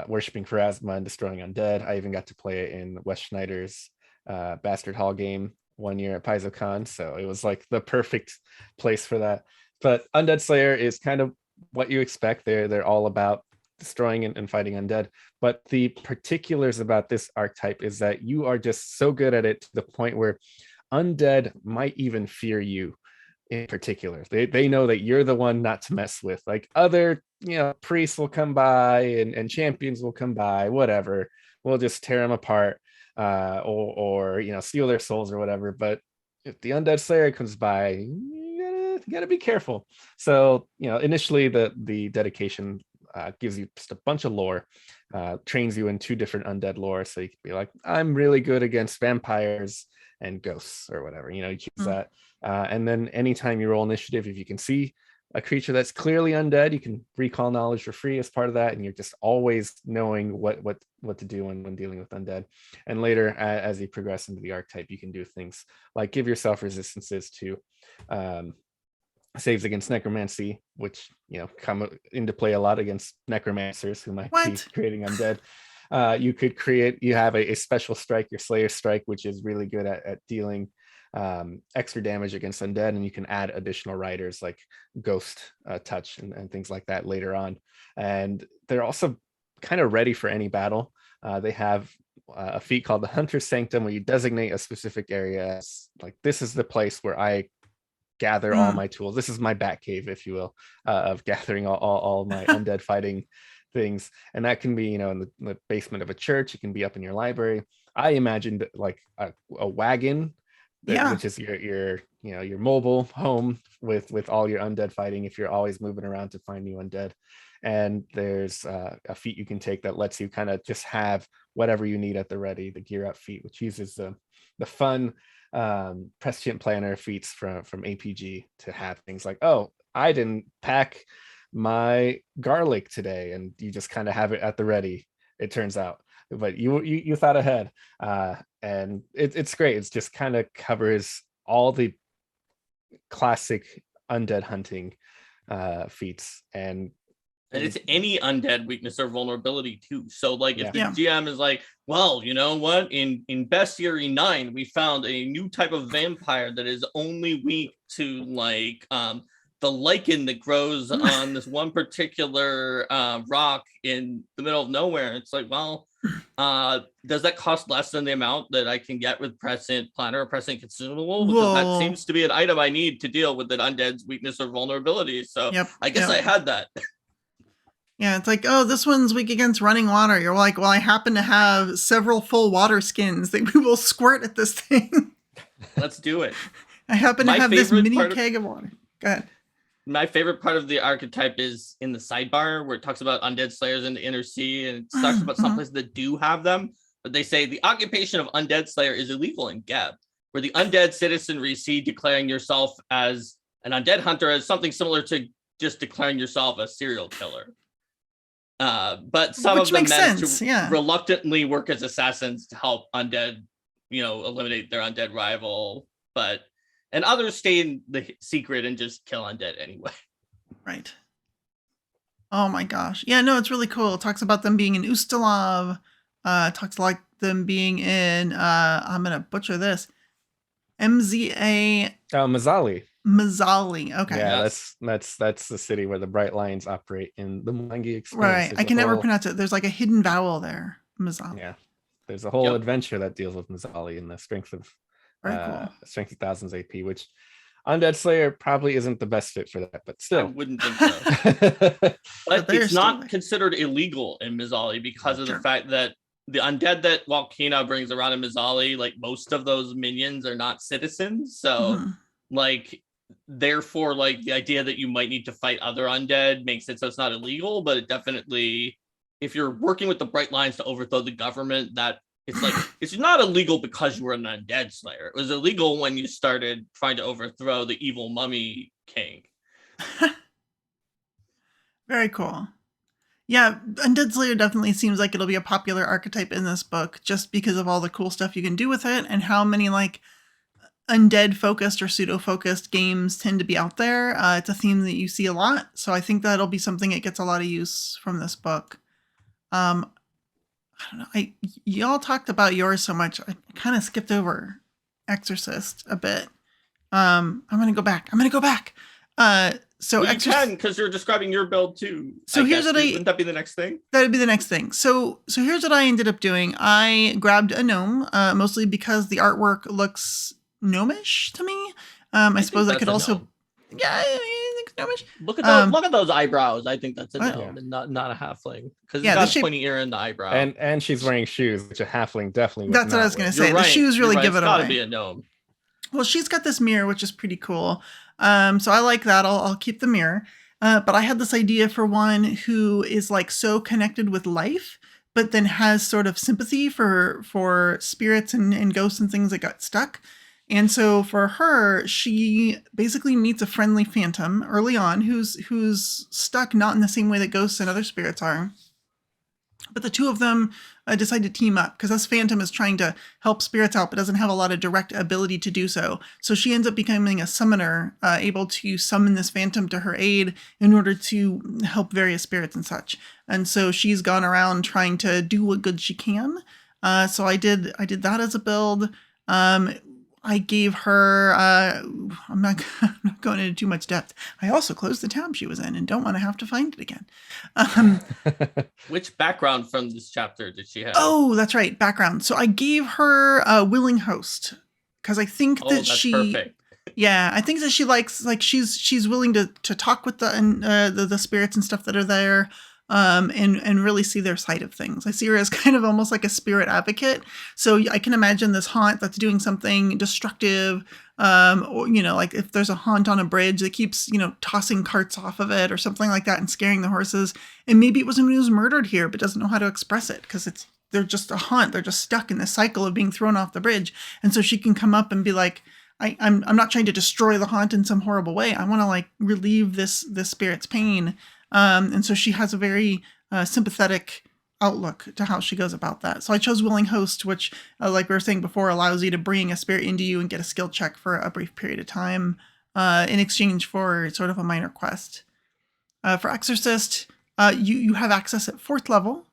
worshiping Pharasma and destroying undead. I even got to play it in Wes Schneider's Bastard Hall game one year at PaizoCon, so it was like the perfect place for that. But Undead Slayer is kind of what you expect. They're all about destroying and fighting undead. But the particulars about this archetype is that you are just so good at it to the point where undead might even fear you in particular. They know that you're the one not to mess with. Like other, priests will come by and champions will come by, whatever. We'll just tear them apart, or steal their souls or whatever. But if the Undead Slayer comes by, you gotta be careful. So, initially the dedication gives you just a bunch of lore, trains you in 2 different undead lore. So you can be like, I'm really good against vampires and ghosts or whatever, you choose that. And then anytime you roll initiative, if you can see a creature that's clearly undead, you can recall knowledge for free as part of that, and you're just always knowing what to do when dealing with undead. And later, as you progress into the archetype, you can do things like give yourself resistances to saves against necromancy, which come into play a lot against necromancers who might be creating undead. You have a special strike, your Slayer strike, which is really good at dealing extra damage against undead, and you can add additional riders like ghost touch and things like that later on. And they're also kind of ready for any battle. They have a feat called the Hunter's Sanctum, where you designate a specific area as like, this is the place where I gather all my tools. This is my bat cave, if you will, of gathering all my undead fighting things. And that can be in the basement of a church. It can be up in your library. I imagined like a wagon, which is your mobile home with all your undead fighting, if you're always moving around to find new undead. And there's a feat you can take that lets you kind of just have whatever you need at the ready, the gear up feat, which uses the fun prescient planner feats from APG to have things like, oh, I didn't pack my garlic today, and you just kind of have it at the ready, it turns out. But you thought ahead, and it's great. It's just kind of covers all the classic undead hunting feats, and it's any undead weakness or vulnerability too. So like if the GM is like, well, you know what, in Bestiary 9 we found a new type of vampire that is only weak to like the lichen that grows on this one particular rock in the middle of nowhere. It's like, well, does that cost less than the amount that I can get with prescient planner or prescient consumable? Because that seems to be an item I need to deal with an undead's weakness or vulnerability. So I guess I had that. Yeah, it's like, oh, this one's weak against running water. You're like, well, I happen to have several full water skins that we will squirt at this thing. Let's do it. I happen to have this mini keg of water. Go ahead. My favorite part of the archetype is in the sidebar where it talks about undead slayers in the inner sea, and it talks about some places that do have them, but they say the occupation of undead slayer is illegal in Geb, where the undead citizenry see declaring yourself as an undead hunter as something similar to just declaring yourself a serial killer. But some of them manage to reluctantly work as assassins to help undead, eliminate their undead rival, and others stay in the secret and just kill undead anyway. Right. Oh my gosh. Yeah, no, it's really cool. It talks about them being in Ustalov. Talks like them being in, I'm going to butcher this, MZA. Oh, Mazzali. Mazzali. Okay. Yeah, that's the city where the Bright Lions operate in the Mwangi experience. Right. I can never pronounce it. There's like a hidden vowel there. Mazzali. Yeah. There's a whole adventure that deals with Mazzali and the strength of strength of thousands AP, which Undead Slayer probably isn't the best fit for that, but still. I wouldn't think so. But it's not considered illegal in Mazzali because of the fact that the undead that Walkina brings around in Mazzali, like most of those minions are not citizens. So therefore, like the idea that you might need to fight other undead makes it so it's not illegal, but it definitely, if you're working with the Bright Lines to overthrow the government, that it's like, it's not illegal because you were an undead slayer. It was illegal when you started trying to overthrow the evil mummy king. Very cool. Yeah, Undead Slayer definitely seems like it'll be a popular archetype in this book just because of all the cool stuff you can do with it and how many like undead focused or pseudo focused games tend to be out there. It's a theme that you see a lot, so I think that'll be something that gets a lot of use from this book. I don't know. Y'all talked about yours so much, I kind of skipped over Exorcist a bit. I'm gonna go back. So you can, because you're describing your build too. So here's what wouldn't that be the next thing? That'd be the next thing. So here's what I ended up doing. I grabbed a gnome, mostly because the artwork looks gnomish to me. I suppose I could also, gnome. Yeah, I think gnomish. Look at those eyebrows. I think that's a gnome and not a halfling, because he's got pointy ear in the eyebrow. And she's wearing shoes, which a halfling definitely would. That's what I was going to say. The shoes really give it away. It's got to be a gnome. Well, she's got this mirror, which is pretty cool. So I like that. I'll keep the mirror. But I had this idea for one who is like so connected with life, but then has sort of sympathy for spirits and ghosts and things that got stuck. And so for her, she basically meets a friendly phantom early on who's stuck not in the same way that ghosts and other spirits are. But the two of them decide to team up because this phantom is trying to help spirits out but doesn't have a lot of direct ability to do so. So she ends up becoming a summoner, able to summon this phantom to her aid in order to help various spirits and such. And so she's gone around trying to do what good she can. So I did that as a build. I gave her, I'm not going into too much depth. I also closed the tab she was in and don't want to have to find it again. Which background from this chapter did she have? Oh, that's right. Background. So I gave her a willing host because I think that that's perfect. Yeah, I think that she likes, like, she's willing to talk with the spirits and stuff that are there. And really see their side of things. I see her as kind of almost like a spirit advocate. So I can imagine this haunt that's doing something destructive, or, like if there's a haunt on a bridge that keeps, tossing carts off of it or something like that and scaring the horses. And maybe it was someone who's murdered here, but doesn't know how to express it because they're just a haunt. They're just stuck in this cycle of being thrown off the bridge. And so she can come up and be like, I'm not trying to destroy the haunt in some horrible way. I want to like relieve this spirit's pain. And so she has a very sympathetic outlook to how she goes about that. So I chose Willing Host, which, like we were saying before, allows you to bring a spirit into you and get a skill check for a brief period of time in exchange for sort of a minor quest. For Exorcist, you have access at 4th level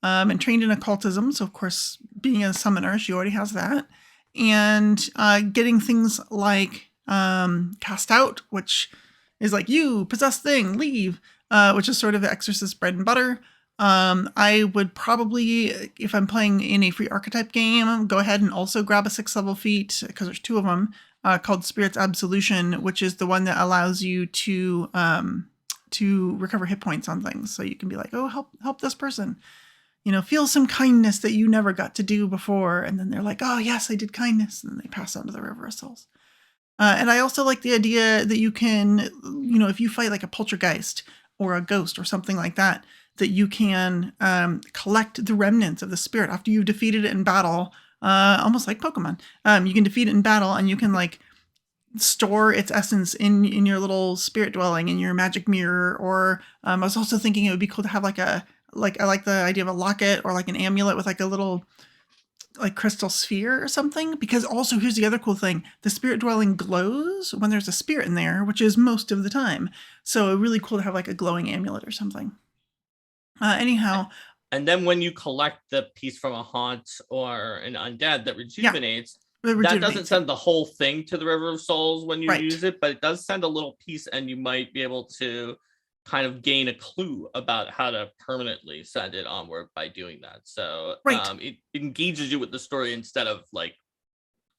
and trained in occultism. So, of course, being a summoner, she already has that. And getting things like Cast Out, which is like, you, possessed thing, leave. Which is sort of the Exorcist bread and butter. I would probably, if I'm playing in a free Archetype game, go ahead and also grab a 6th level feat, because there's 2 of them, called Spirit's Absolution, which is the one that allows you to recover hit points on things. So you can be like, oh, help this person. Feel some kindness that you never got to do before. And then they're like, oh, yes, I did kindness. And then they pass on to the River of Souls. And I also like the idea that you can, if you fight like a poltergeist, or a ghost or something like that you can collect the remnants of the spirit after you've defeated it in battle, almost like Pokemon. You can defeat it in battle and you can like store its essence in your little spirit dwelling, in your magic mirror. Or I was also thinking it would be cool to have I like the idea of a locket or like an amulet with like a little like crystal sphere or something, because also here's the other cool thing. The spirit dwelling glows when there's a spirit in there, which is most of the time. So really cool to have like a glowing amulet or something. Anyhow. And then when you collect the piece from a haunt or an undead that rejuvenates, that doesn't send the whole thing to the River of Souls when you use it, but it does send a little piece, and you might be able to kind of gain a clue about how to permanently send it onward by doing that. So it engages you with the story instead of like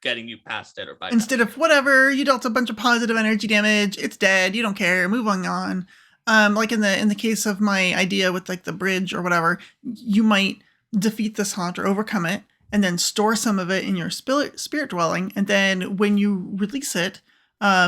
getting you past it, or instead of whatever, you dealt a bunch of positive energy damage, it's dead, you don't care, moving on. Like in the case of my idea with like the bridge or whatever, you might defeat this haunt or overcome it and then store some of it in your spirit dwelling, and then when you release it,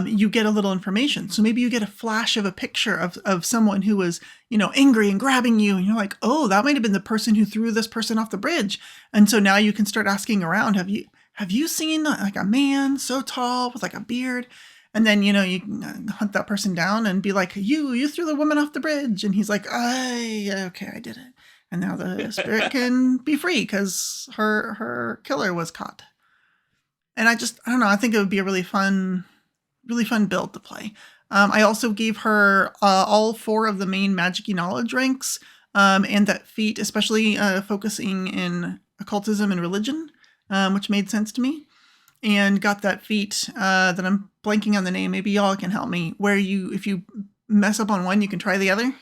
you get a little information. So maybe you get a flash of a picture of someone who was, angry and grabbing you. And you're like, oh, that might've been the person who threw this person off the bridge. And so now you can start asking around, have you seen like a man so tall with like a beard? And then, you can hunt that person down and be like, you threw the woman off the bridge. And he's like, okay, I did it. And now the spirit can be free because her killer was caught. And I don't know. I think it would be a really fun build to play. I also gave her all 4 of the main magic knowledge ranks, and that feat, especially focusing in occultism and religion, which made sense to me, and got that feat that I'm blanking on the name. Maybe y'all can help me. Where if you mess up on one, you can try the other.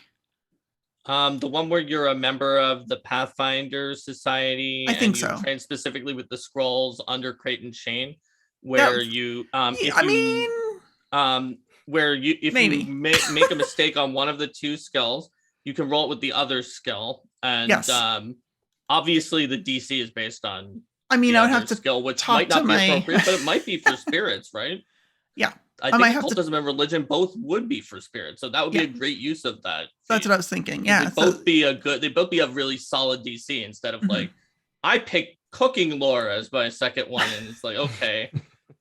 The one where you're a member of the Pathfinder Society, I think and you so. train specifically with the scrolls under Creighton Shane, where you make a mistake on one of the two skills, you can roll it with the other skill, and obviously the DC is based on I would have to skill, which might not be appropriate, but it might be for spirits, right? Yeah. I think occultism and religion both would be for spirits, so that would be a great use of that. That's what I was thinking. Yeah, they'd both be a really solid DC instead of like, I picked cooking lore as my second one, and it's like, okay.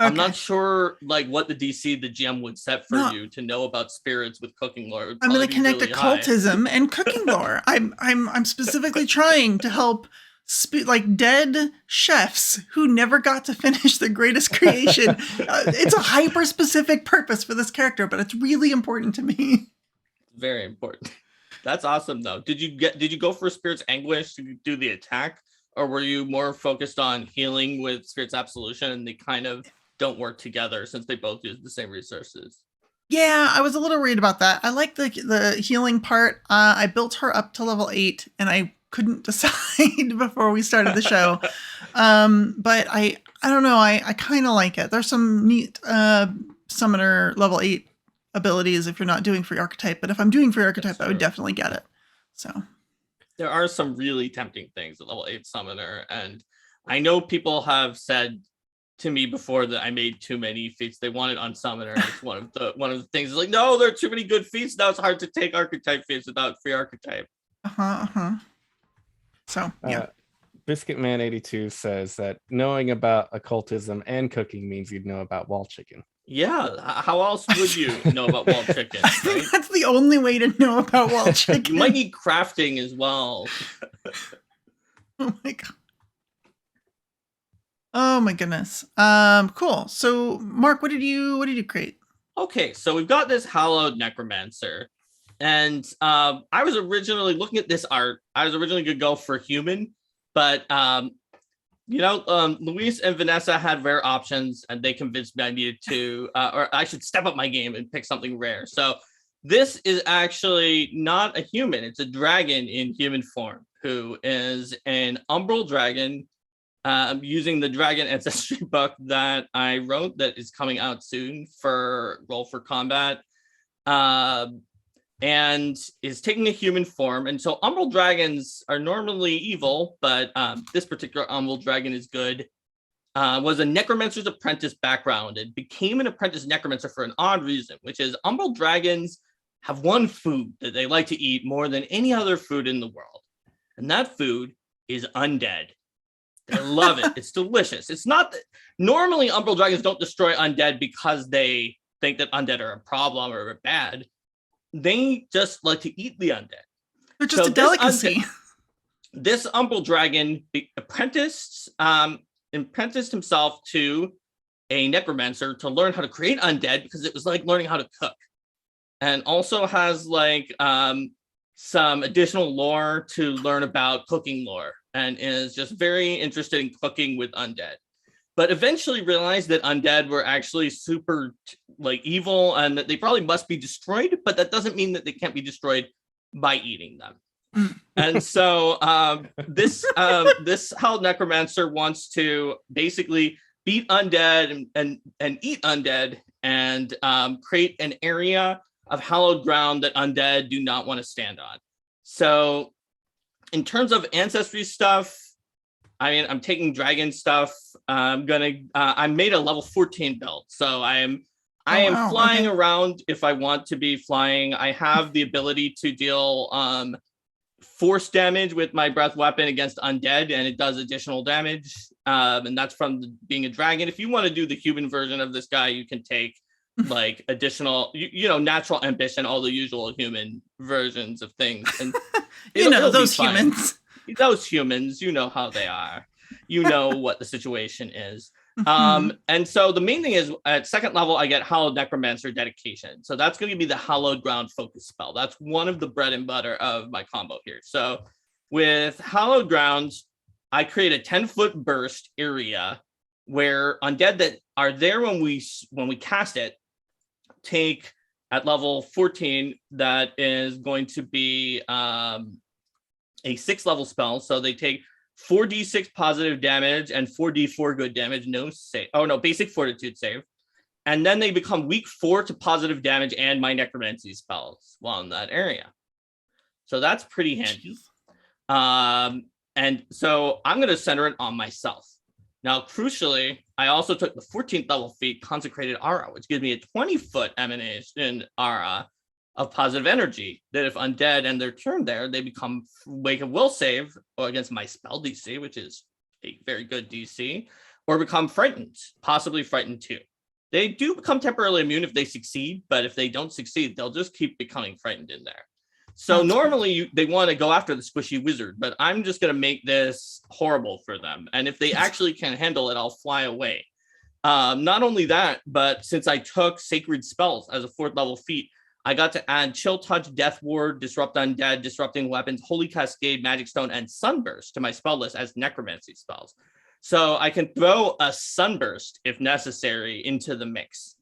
I'm not sure like what the DC the GM would set for you to know about spirits with cooking lore. I'm going to connect really occultism and cooking lore. I'm specifically trying to help like dead chefs who never got to finish their greatest creation. It's a hyper specific purpose for this character, but it's really important to me. Very important. That's awesome though. Did you go for Spirit's Anguish to do the attack, or were you more focused on healing with Spirit's Absolution, and they kind of don't work together since they both use the same resources? Yeah, I was a little worried about that. I like the healing part. I built her up to level 8, and I couldn't decide before we started the show. But I don't know. I kind of like it. There's some neat summoner level 8 abilities if you're not doing free archetype. But if I'm doing free archetype, I would definitely get it. So there are some really tempting things at level 8 summoner, and I know people have said to me before that I made too many feats. They wanted on summoner. It's one of the things. It's like, no, there are too many good feats. Now it's hard to take archetype feats without free archetype. So yeah. Biscuit Man 82 says that knowing about occultism and cooking means you'd know about wall chicken. Yeah, how else would you know about wall chicken? I think that's the only way to know about wall chicken. You might need crafting as well. Oh my god. Oh my goodness. Cool. So Mark, what did you create? Okay, so we've got this Hallowed Necromancer. And I was originally looking at this art. I was originally gonna go for human, but Luis and Vanessa had rare options, and they convinced me I needed to, or I should step up my game and pick something rare. So this is actually not a human; it's a dragon in human form, who is an umbral dragon. Using the Dragon Ancestry book that I wrote that is coming out soon for Roll for Combat, and is taking a human form. And so umbral dragons are normally evil, but this particular umbral dragon is good. Was a necromancer's apprentice background and became an apprentice necromancer for an odd reason, which is umbral dragons have one food that they like to eat more than any other food in the world. And that food is undead. They love it. It's delicious. It's not that normally umbral dragons don't destroy undead because they think that undead are a problem or are bad. They just like to eat the undead. They're just a delicacy. This umbral dragon apprenticed himself to a necromancer to learn how to create undead, because it was like learning how to cook, and also has like some additional lore to learn about cooking lore, and is just very interested in cooking with undead, but eventually realized that undead were actually super evil, and that they probably must be destroyed, but that doesn't mean that they can't be destroyed by eating them. And so this Hallowed Necromancer wants to basically beat undead and eat undead, and create an area of hallowed ground that undead do not want to stand on. So in terms of ancestry stuff, I mean, I'm taking dragon stuff. I made a level 14 build. So I am flying around if I want to be flying. I have the ability to deal force damage with my breath weapon against undead, and it does additional damage. And that's from being a dragon. If you want to do the human version of this guy, you can take like additional, natural ambition, all the usual human versions of things. And those humans. Those humans, you know how they are. You know what the situation is. And so the main thing is at second level, I get Hallowed Necromancer Dedication. So that's going to be the Hallowed Ground focus spell. That's one of the bread and butter of my combo here. So with Hallowed Grounds, I create a 10-foot burst area where undead that are there when we cast it take at level 14, that is going to be a 6th level spell. So they take 4d6 positive damage and 4d4 good damage. No save. Oh no, basic fortitude save. And then they become weak 4 to positive damage and my necromancy spells while in that area. So that's pretty handy. And so I'm going to center it on myself. Now, crucially, I also took the 14th level feat, Consecrated Aura, which gives me a 20-foot emanation aura of positive energy, that if undead and their turn there, they become make a will save or against my spell DC, which is a very good DC, or become frightened, possibly frightened too. They do become temporarily immune if they succeed, but if they don't succeed, they'll just keep becoming frightened in there. So normally they want to go after the squishy wizard, but I'm just going to make this horrible for them. And if they actually can handle it, I'll fly away. Not only that, but since I took Sacred Spells as a 4th level feat, I got to add Chill Touch, Death Ward, Disrupt Undead, Disrupting Weapons, Holy Cascade, Magic Stone, and Sunburst to my spell list as necromancy spells. So I can throw a Sunburst, if necessary, into the mix.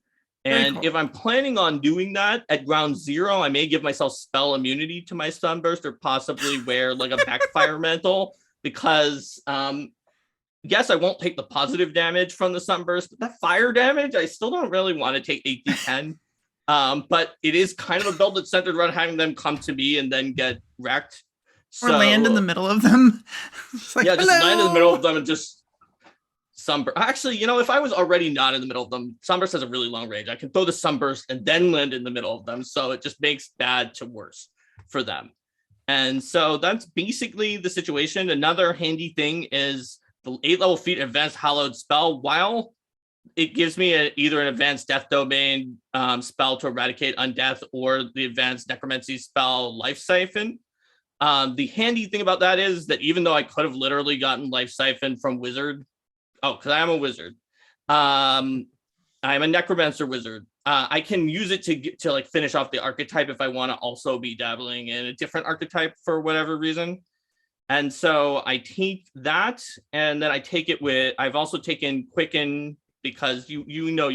And cool. If I'm planning on doing that at ground 0, I may give myself spell immunity to my Sunburst, or possibly wear like a backfire mantle, because yes, I won't take the positive damage from the Sunburst, but that fire damage, I still don't really want to take 8d10. But it is kind of a build that's centered around having them come to me and then get wrecked. Or land in the middle of them. Like, yeah, just land in the middle of them and just Sunburst. Actually, if I was already not in the middle of them, Sunburst has a really long range. I can throw the Sunburst and then land in the middle of them. So it just makes bad to worse for them. And so that's basically the situation. Another handy thing is the 8th level feat Advanced Hallowed spell. While it gives me either an Advanced Death Domain spell to eradicate undeath, or the Advanced Necromancy spell Life Siphon. The handy thing about that is that even though I could have literally gotten Life Siphon from Wizard, because I am a wizard, I'm a necromancer wizard. I can use it to like finish off the archetype if I want to also be dabbling in a different archetype for whatever reason. And so I take that, and then I take it with. I've also taken Quicken, because you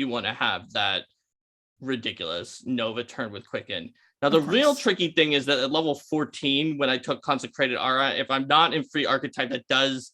want to have that ridiculous Nova turn with Quicken. Now the real tricky thing is that at level 14, when I took Consecrated Aura, if I'm not in free archetype, it does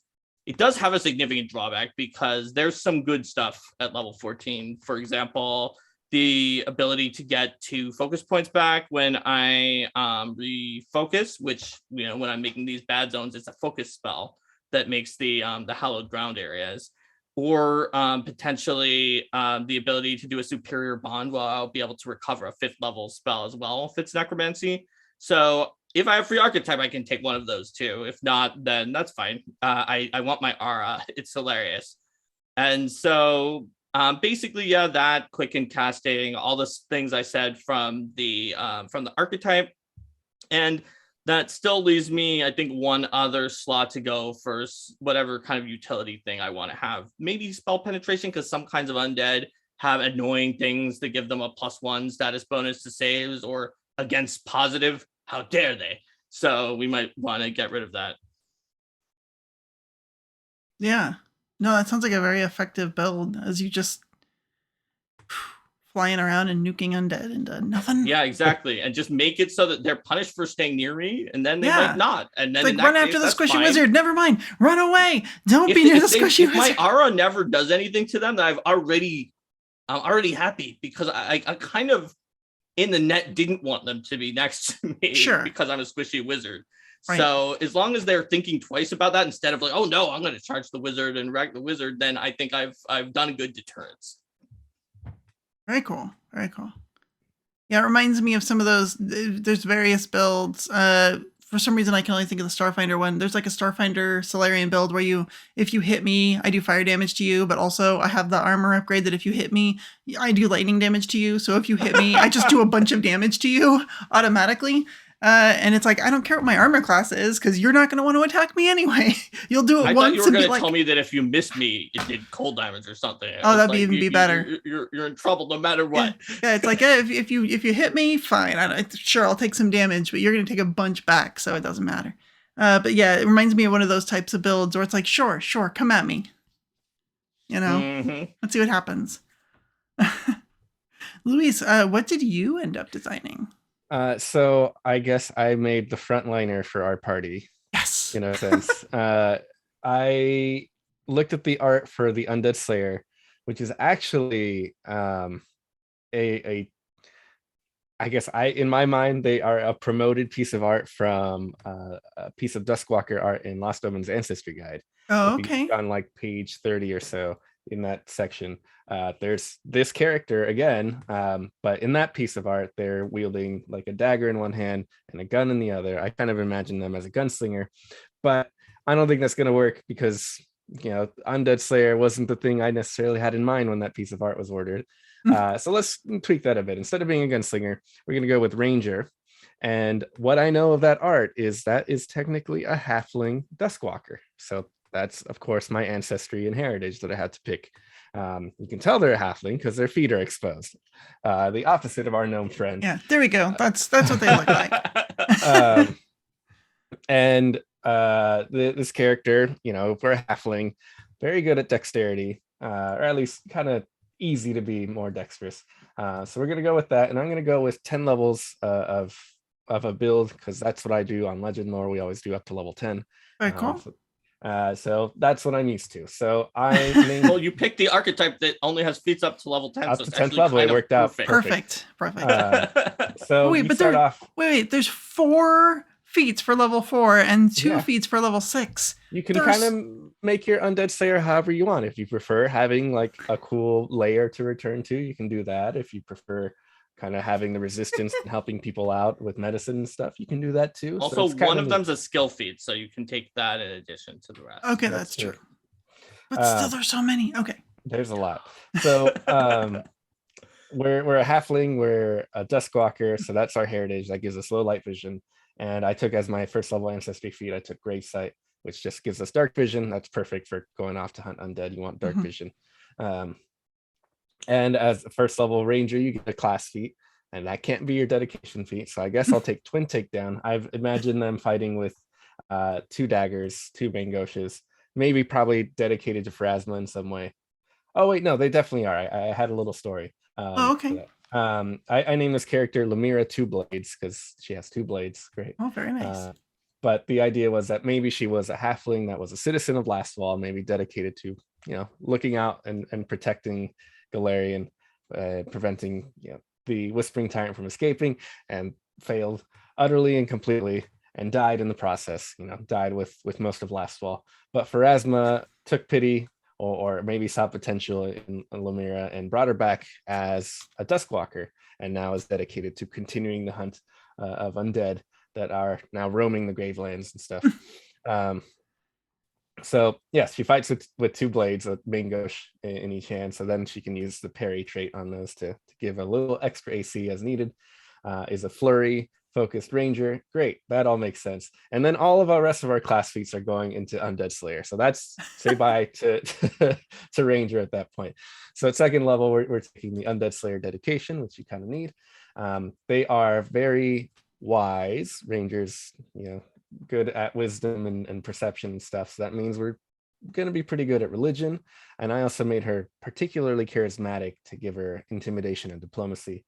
have a significant drawback, because there's some good stuff at level 14. For example, the ability to get 2 focus points back when I refocus, which, when I'm making these bad zones, it's a focus spell that makes the hallowed ground areas, or potentially the ability to do a superior bond, while I'll be able to recover a 5th level spell as well if it's necromancy. So if I have free archetype, I can take one of those too. If not, then that's fine. I want my aura. It's hilarious. And so basically, yeah, that Quicken casting, all the things I said from the archetype. And that still leaves me, I think, one other slot to go for whatever kind of utility thing I want to have. Maybe spell penetration, because some kinds of undead have annoying things that give them a +1 status bonus to saves, or against positive. How dare they? So we might want to get rid of that. Yeah. No, that sounds like a very effective build, as you just flying around and nuking undead into nothing. Yeah, exactly. And just make it so that they're punished for staying near me, and then they might not. And then it's like, run after the squishy wizard. Never mind. Run away. Don't be near the squishy wizard. If my aura never does anything to them, then I'm already happy, because I kind of in the net didn't want them to be next to me, because I'm a squishy wizard. Right. So as long as they're thinking twice about that, instead of like, oh no, I'm going to charge the wizard and wreck the wizard, then I think I've done a good deterrence. Very cool. Very cool. Yeah, it reminds me of some of those. There's various builds. For some reason, I can only think of the Starfinder one. There's like a Starfinder Solarian build where if you hit me, I do fire damage to you, but also I have the armor upgrade that if you hit me, I do lightning damage to you. So if you hit me, I just do a bunch of damage to you automatically. And it's like, I don't care what my armor class is, because you're not going to want to attack me anyway. You'll do it I once. Thought you were going to tell me that if you missed me, it did cold damage or something. Oh, that'd even be better. You're in trouble no matter what. Yeah, it's like, if you hit me, fine. Sure, I'll take some damage, but you're going to take a bunch back, so it doesn't matter. But yeah, it reminds me of one of those types of builds where it's like, sure, come at me. you know. Let's see what happens. Luis, what did you end up designing? So I guess I made the frontliner for our party. Yes. In a sense. I looked at the art for the Undead Slayer, which is actually I guess in my mind, they are a promoted piece of art from a piece of Duskwalker art in Lost Omen's Ancestry Guide. Oh, if you okay. on like page 30 or so in that section, there's this character again, but in that piece of art, they're wielding like a dagger in one hand and a gun in the other. I kind of imagine them as a gunslinger, but I don't think that's going to work because, you know, Undead Slayer wasn't the thing I necessarily had in mind when that piece of art was ordered. So let's tweak that a bit. Instead of being a gunslinger, we're going to go with Ranger. And what I know of that art is that is technically a halfling Duskwalker. So that's, of course, my ancestry and heritage that I had to pick. You can tell they're a halfling because their feet are exposed. The opposite of our gnome friend. Yeah, there we go. That's what they look like. And this character, you know, for a halfling, very good at dexterity, or at least kind of easy to be more dexterous. So we're going to go with that. And I'm going to go with 10 levels of a build because that's what I do on Legend Lore. We always do up to level 10. Very cool. So that's what I'm used to. So well, you picked the archetype that only has feats up to level 10. Up so to it's 10th level, it worked out perfect. So wait, but wait, there's 4 feats for level 4 and 2 feats for level 6. You can kind of make your Undead Slayer however you want. If you prefer having like a cool layer to return to, you can do that. If you prefer kind of having the resistance and helping people out with medicine and stuff, you can do that too. Also, so one of them's a skill feat, so you can take that in addition to the rest. Okay, that's true. But still, there's so many. Okay, there's a lot. So we're a halfling, we're a Duskwalker, so that's our heritage. That gives us low light vision. And I took as my first level ancestry feat, I took Gravesight, which just gives us dark vision. That's perfect for going off to hunt undead. You want dark vision. And as a first level ranger, you get a class feat, and that can't be your dedication feat. So I guess I'll take Twin Takedown. I've imagined them fighting with 2 daggers, 2 mangoshes, maybe probably dedicated to Pharasma in some way. Oh wait, no, they definitely are. I had a little story. Okay. I named this character Lemira Two Blades because she has 2 blades. Great. Oh, very nice. But the idea was that maybe she was a halfling that was a citizen of Lastfall, maybe dedicated to, you know, looking out and protecting Galarian, preventing, you know, the Whispering Tyrant from escaping, and failed utterly and completely and died in the process. You know, died with most of Lastfall. But Pharasma took pity, or maybe saw potential in Lemira and brought her back as a Duskwalker, and now is dedicated to continuing the hunt of undead that are now roaming the Gravelands and stuff. So yes, she fights with 2 blades, a Mangosh in each hand, so then she can use the parry trait on those to give a little extra AC as needed. Is a flurry focused ranger. Great, that all makes sense. And then all of our rest of our class feats are going into Undead Slayer. So that's say bye to ranger at that point. So at second level, we're taking the Undead Slayer dedication, which you kind of need. They are very wise rangers, you know, good at wisdom and perception and stuff. So that means we're going to be pretty good at religion. And I also made her particularly charismatic to give her intimidation and diplomacy.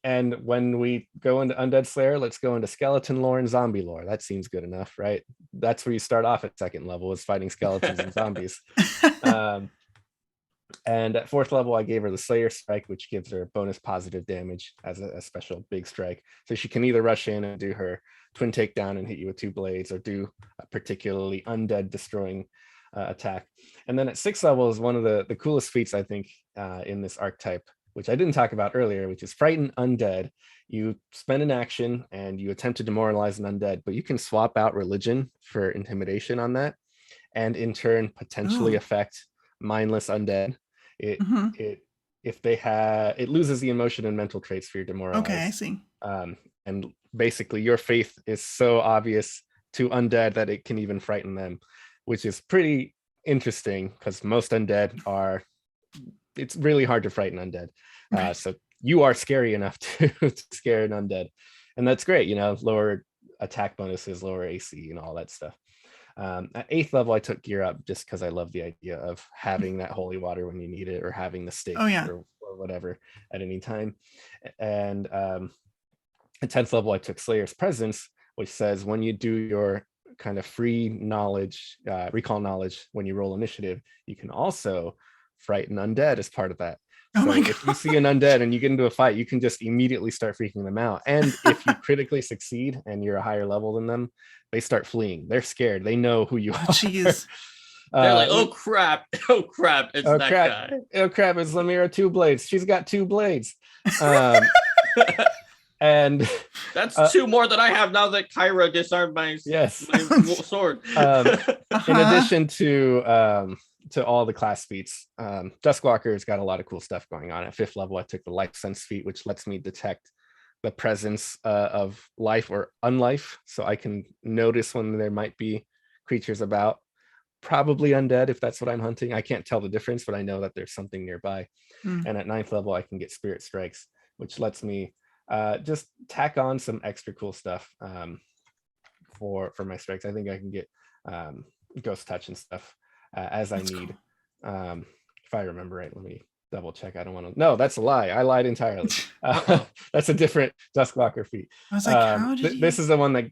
And when we go into Undead Slayer, let's go into skeleton lore and zombie lore. That seems good enough, right? That's where you start off at second level, is fighting skeletons and zombies. And at 4th level, I gave her the Slayer Strike, which gives her bonus positive damage as a special big strike. So she can either rush in and do her Twin Takedown and hit you with 2 blades, or do a particularly undead destroying attack. And then at 6th level is one of the coolest feats, I think, in this archetype, which I didn't talk about earlier, which is Frighten Undead. You spend an action and you attempt to demoralize an undead, but you can swap out religion for intimidation on that, and in turn potentially affect mindless undead. It loses the emotion and mental traits for your demoralize. Okay, I see. And basically your faith is so obvious to undead that it can even frighten them, which is pretty interesting because most undead are, it's really hard to frighten undead. So you are scary enough to scare an undead, and that's great. You know, lower attack bonuses, lower AC, and all that stuff. At 8th level, I took gear up just because I love the idea of having that holy water when you need it, or having the stake or whatever at any time. And at 10th level, I took Slayer's Presence, which says when you do your kind of free knowledge, recall knowledge, when you roll initiative, you can also frighten undead as part of that. So if you see an undead and you get into a fight, you can just immediately start freaking them out. And if you critically succeed and you're a higher level than them, they start fleeing. They're scared. They know who you are. Jeez. They're like, oh crap, it's that guy. Oh crap, it's Lemira Two Blades. She's got 2 blades. And that's 2 more than I have now that Kyra disarmed my sword. In addition to all the class feats, Duskwalker's got a lot of cool stuff going on. At 5th level, I took the Life Sense feat, which lets me detect the presence of life or unlife, so I can notice when there might be creatures about, probably undead if that's what I'm hunting. I can't tell the difference, but I know that there's something nearby. And at 9th level, I can get Spirit Strikes, which lets me just tack on some extra cool stuff for my strikes. I think I can get Ghost Touch and stuff as I need. Cool. If I remember right, let me double check. I don't want to. No, that's a lie. I lied entirely. That's a different Duskwalker feat. I was like, how did you... This is the one that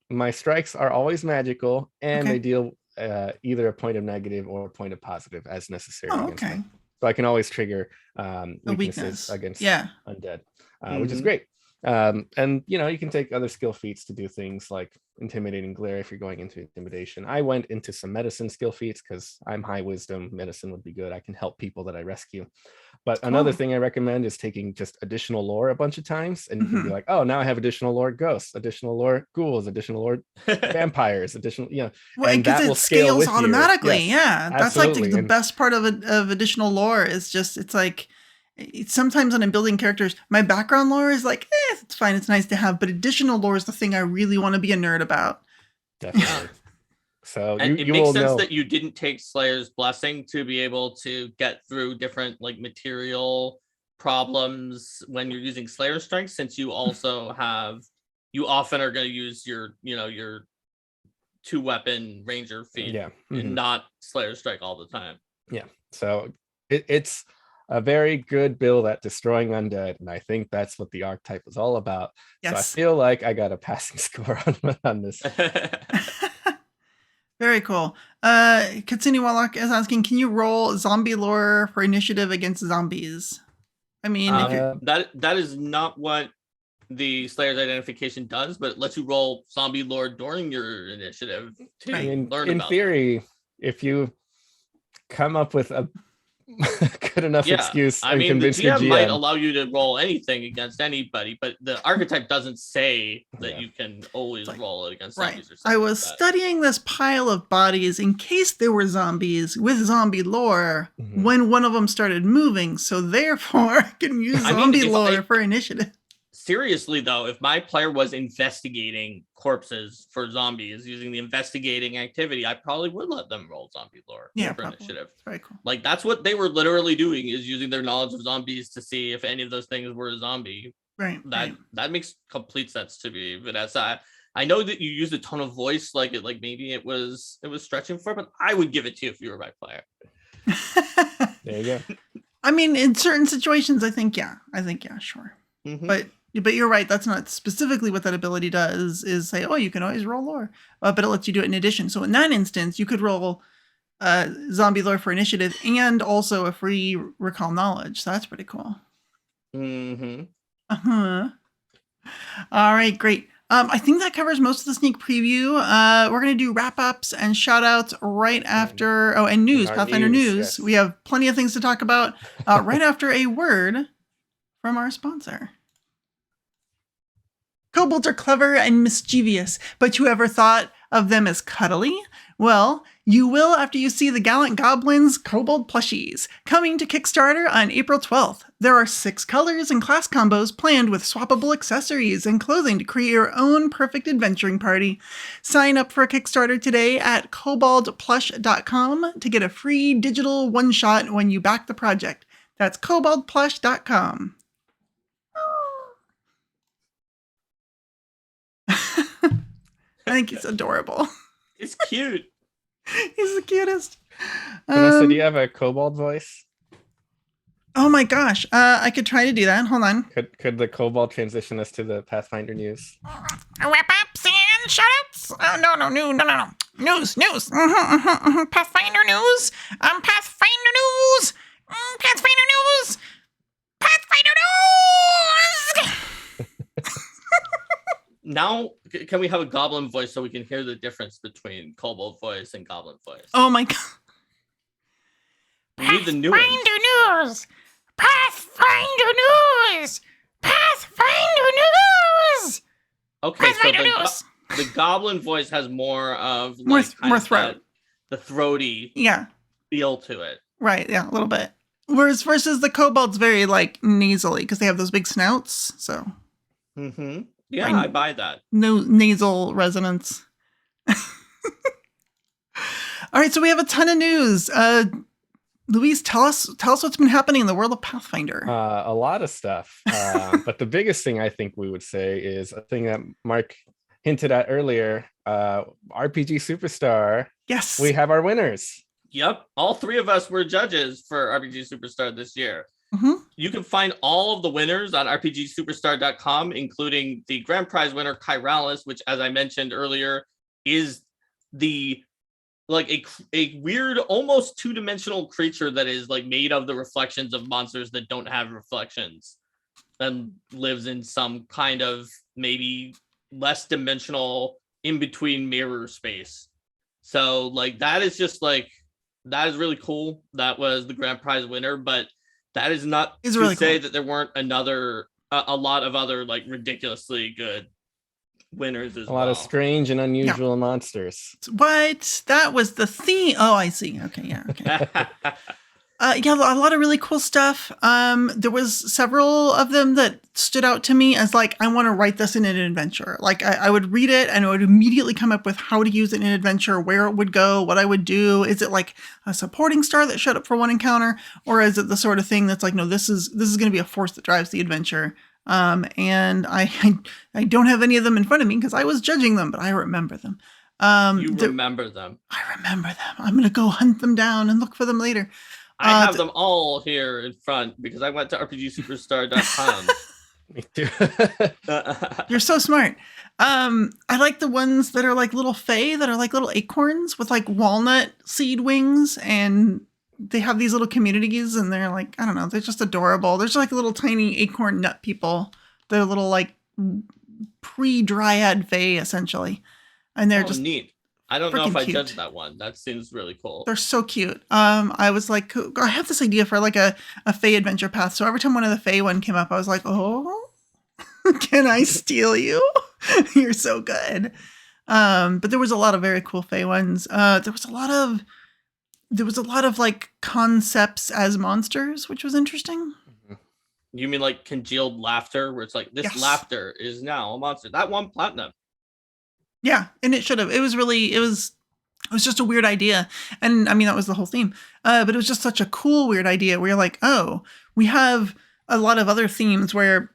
my strikes are always magical, and they deal either a point of negative or a point of positive as necessary. Against them. So I can always trigger weaknesses against undead, which is great. And you can take other skill feats to do things like Intimidating Glare if you're going into intimidation. I went into some medicine skill feats because I'm high wisdom. Medicine would be good. I can help people that I rescue. But another thing I recommend is taking just additional lore a bunch of times, and you can be like, oh, now I have additional lore ghosts, additional lore ghouls, additional lore vampires, additional, and because it scales automatically. Yes, that's like the best part of additional lore is just, it's like, sometimes when I'm building characters, my background lore is like, it's fine, it's nice to have, but additional lore is the thing I really want to be a nerd about. Definitely. So it makes sense that you didn't take Slayer's Blessing to be able to get through different material problems when you're using Slayer's Strength, since you also you often are going to use your 2-weapon Ranger feat, and not Slayer's Strike all the time. Yeah. So it's a very good build at destroying undead, and I think that's what the archetype was all about. Yes. So I feel like I got a passing score on this. Very cool. Katsuni Warlock is asking, can you roll zombie lore for initiative against zombies? I mean, that is not what the Slayer's identification does, but it lets you roll zombie lore during your initiative to learn about it. In theory, if you come up with a good enough excuse, I mean, the GM might allow you to roll anything against anybody, but the archetype doesn't say that you can always roll it against zombies or something. I was studying this pile of bodies in case there were zombies with zombie lore when one of them started moving, so therefore I can use zombie lore for initiative. Seriously though, if my player was investigating corpses for zombies using the investigating activity, I probably would let them roll zombie lore for initiative. Very cool. That's what they were literally doing, is using their knowledge of zombies to see if any of those things were a zombie. Right. That makes complete sense to me. Vanessa, I know that you used a ton of voice, maybe it was stretching for it, but I would give it to you if you were my player. There you go. I mean, in certain situations, I think sure. But you're right. That's not specifically what that ability does, is say, oh, you can always roll lore, but it lets you do it in addition. So in that instance, you could roll zombie lore for initiative and also a free recall knowledge. So that's pretty cool. All right, great. I think that covers most of the sneak preview. We're going to do wrap-ups and shout-outs right after, and news, Pathfinder news. Yes. We have plenty of things to talk about right after a word from our sponsor. Kobolds are clever and mischievous, but you ever thought of them as cuddly? Well, you will after you see the Gallant Goblins Kobold plushies, coming to Kickstarter on April 12th. There are 6 colors and class combos planned with swappable accessories and clothing to create your own perfect adventuring party. Sign up for a Kickstarter today at koboldplush.com to get a free digital one-shot when you back the project. That's koboldplush.com. I think it's adorable. It's cute. He's the cutest. Vanessa, do you have a kobold voice? Oh my gosh. I could try to do that. Hold on. Could the kobold transition us to the Pathfinder news? Wrap ups and shoutouts. Oh no. News. Pathfinder news. Pathfinder news. Pathfinder news. Pathfinder news. Now, can we have a goblin voice so we can hear the difference between kobold voice and goblin voice? Oh my god. We need the new one. Pathfinder news. Pathfinder news. Pathfinder news. Okay, Pathfinder so news. the goblin voice has more of More like kind of throat. the throaty Yeah. feel to it. Right. Yeah. A little bit. Whereas versus the kobold's very like nasally because they have those big snouts. So Mm-hmm. Yeah, Right. I buy that. no nasal resonance. All right. So we have a ton of news. Luis, tell us what's been happening in the world of Pathfinder. A lot of stuff. But the biggest thing I think we would say is a thing that Mark hinted at earlier. RPG Superstar. Yes. We have our winners. Yep, all three of us were judges for RPG Superstar this year. Mhm. You can find all of the winners on rpgsuperstar.com, including the grand prize winner Kyralis, which, as I mentioned earlier, is the like a weird, almost two-dimensional creature that is like made of the reflections of monsters that don't have reflections, and lives in some kind of maybe less dimensional in-between mirror space. So like that is just like that is really cool. That was the grand prize winner, but that is not It's to really say cool. that there weren't a lot of other like ridiculously good winners as A well. lot of strange and unusual monsters. What? That was the theme. Oh, I see. Okay. Yeah. Okay. Yeah, a lot of really cool stuff. There was several of them that stood out to me as like, I want to write this in an adventure. Like I would read it and I would immediately come up with how to use it in an adventure, where it would go, what I would do. Is it like a supporting star that showed up for one encounter? Or is it the sort of thing that's like, no, this is going to be a force that drives the adventure. And I don't have any of them in front of me because I was judging them, but I remember them. You remember them. I remember them. I'm going to go hunt them down and look for them later. I have them all here in front because I went to rpgsuperstar.com. Me too. You're so smart. I like the ones that are like little fae that are like little acorns with like walnut seed wings, and they have these little communities and they're like, I don't know, they're just adorable. There's like little tiny acorn nut people. They're little like pre-dryad fae essentially. And they're just neat. I don't know if I cute. judged that one. That seems really cool. They're so cute. I was like, I have this idea for like a Fae adventure path. So every time one of the Fae one came up, I was like, oh, can I steal you? You're so good. But there was a lot of very cool Fae ones. There was a lot of like concepts as monsters, which was interesting. You mean like congealed laughter, where it's like this Yes. laughter is now a monster? That one platinum. Yeah, and it should have. It was just a weird idea. And I mean, that was the whole theme. But it was just such a cool, weird idea where you're like, oh, we have a lot of other themes where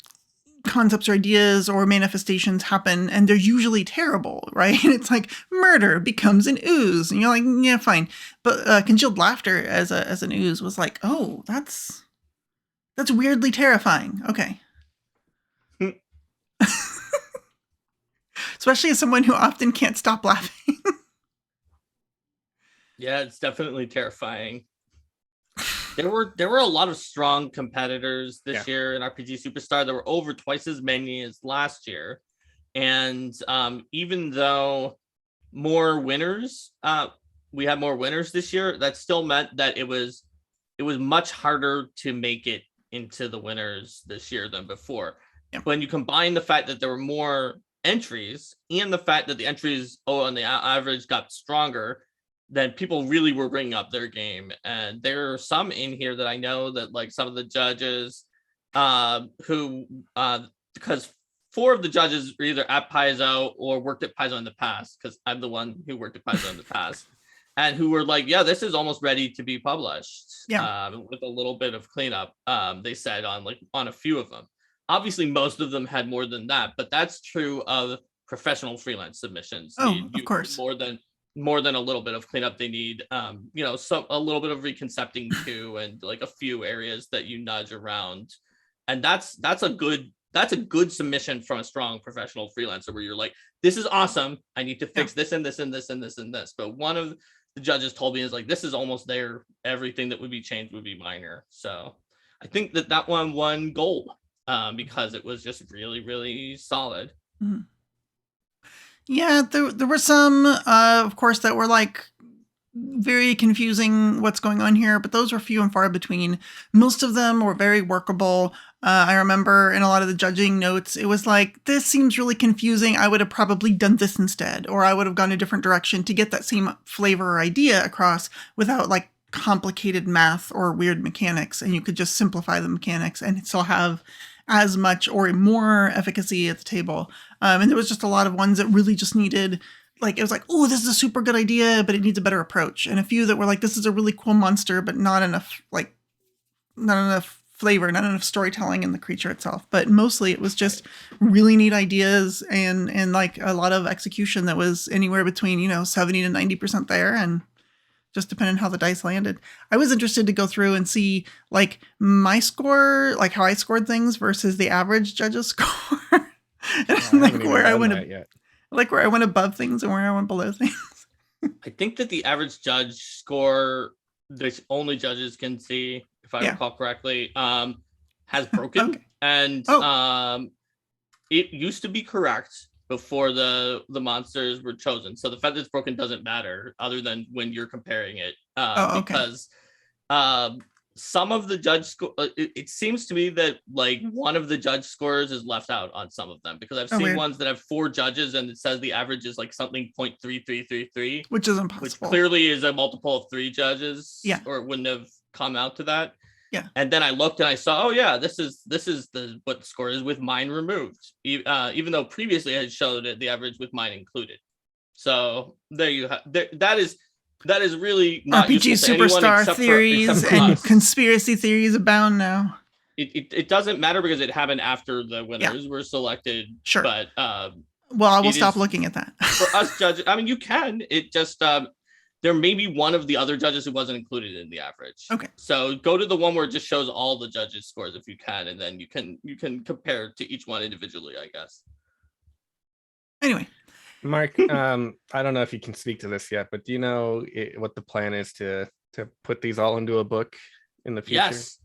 concepts or ideas or manifestations happen and they're usually terrible, right? And it's like murder becomes an ooze. And you're like, yeah, fine. But congealed laughter as an ooze was like, oh, that's weirdly terrifying. Okay. Especially as someone who often can't stop laughing. Yeah, it's definitely terrifying. There were a lot of strong competitors this year in RPG Superstar. There were over twice as many as last year. And even though more winners, we had more winners this year, that still meant that it was much harder to make it into the winners this year than before. Yeah. When you combine the fact that there were more entries and the fact that the entries on the average got stronger, then people really were bringing up their game. And there are some in here that I know that like some of the judges who because 4 of the judges were either at Paizo or worked at Paizo in the past, because I'm the one who worked at Paizo in the past, and who were like, yeah, this is almost ready to be published. With a little bit of cleanup, they said on a few of them. Obviously, most of them had more than that, but that's true of professional freelance submissions. Oh, of course. More than more than a little bit of cleanup. They need, a little bit of reconcepting too, and like a few areas that you nudge around. And that's a good submission from a strong professional freelancer where you're like, this is awesome. I need to fix this and this and this and this and this. But one of the judges told me is like, this is almost there. Everything that would be changed would be minor. So I think that one won gold because it was just really, really solid. Mm-hmm. Yeah, there were some, of course, that were like very confusing what's going on here, but those were few and far between. Most of them were very workable. I remember in a lot of the judging notes, it was like, this seems really confusing. I would have probably done this instead, or I would have gone a different direction to get that same flavor or idea across without like complicated math or weird mechanics. And you could just simplify the mechanics and still have as much or more efficacy at the table. And there was just a lot of ones that really just needed, like, it was like, oh, this is a super good idea, but it needs a better approach. And a few that were like, this is a really cool monster, but not enough flavor, not enough storytelling in the creature itself. But mostly it was just really neat ideas and like a lot of execution that was anywhere between, 70 to 90% there, and just depending on how the dice landed. I was interested to go through and see like my score, like how I scored things versus the average judge's score. And like where I went above things and where I went below things. I think that the average judge score, the only judges can see, if I recall correctly, has broken. Okay. And it used to be correct before the monsters were chosen. So the fact that it's broken doesn't matter other than when you're comparing it. Because some of the judge score, it seems to me that like one of the judge scores is left out on some of them, because I've seen ones that have 4 judges and it says the average is like something 0.3333, which is impossible. Which clearly is a multiple of 3 judges. Yeah. Or it wouldn't have come out to that. Yeah. And then I looked and I saw, this is what the score is with mine removed. Even though previously I had showed it the average with mine included. So there you have that is really not RPG Superstar theories and conspiracy theories abound now. It doesn't matter because it happened after the winners were selected. Sure. But well, I will stop looking at that. For us judges, I mean, you can. It just there may be one of the other judges who wasn't included in the average. Okay. So go to the one where it just shows all the judges' scores if you can, and then you can compare to each one individually, I guess. Anyway. Mark, I don't know if you can speak to this yet, but do you know what the plan is to put these all into a book in the future? Yes.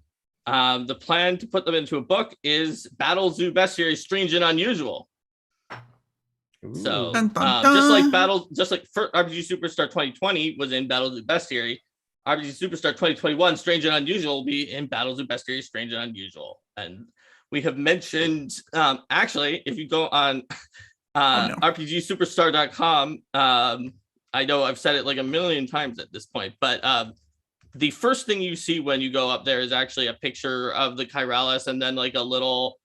The plan to put them into a book is Battlezoo Bestiary Strange and Unusual. Ooh. So just like for RPG Superstar 2020 was in Battlezoo Bestiary, RPG Superstar 2021 Strange and Unusual will be in Battlezoo Bestiary Strange and Unusual. And we have mentioned actually, if you go on RPGSuperstar.com. I know I've said it like a million times at this point, but the first thing you see when you go up there is actually a picture of the Kyralis, and then like a little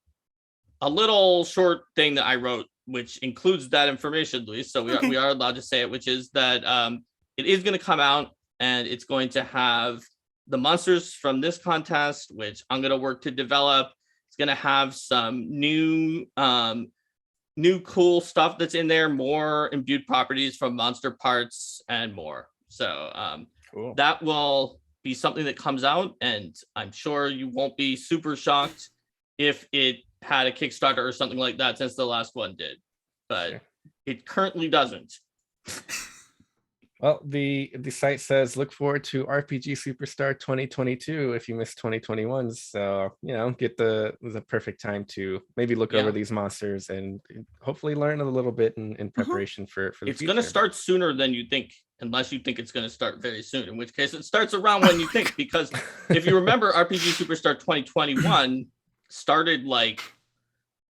short thing that I wrote, which includes that information, Luis. So we are allowed to say it, which is that it is going to come out, and it's going to have the monsters from this contest, which I'm going to work to develop. It's going to have some new cool stuff that's in there, more imbued properties from monster parts and more. So cool. That will be something that comes out, and I'm sure you won't be super shocked if it had a Kickstarter or something like that, since the last one did, but it currently doesn't. Well, the site says look forward to RPG Superstar 2022 if you missed 2021. So, get the perfect time to maybe look over these monsters and hopefully learn a little bit in preparation for the future. It's going to start sooner than you think, unless you think it's going to start very soon, in which case it starts around when you think, because if you remember, RPG Superstar 2021 started like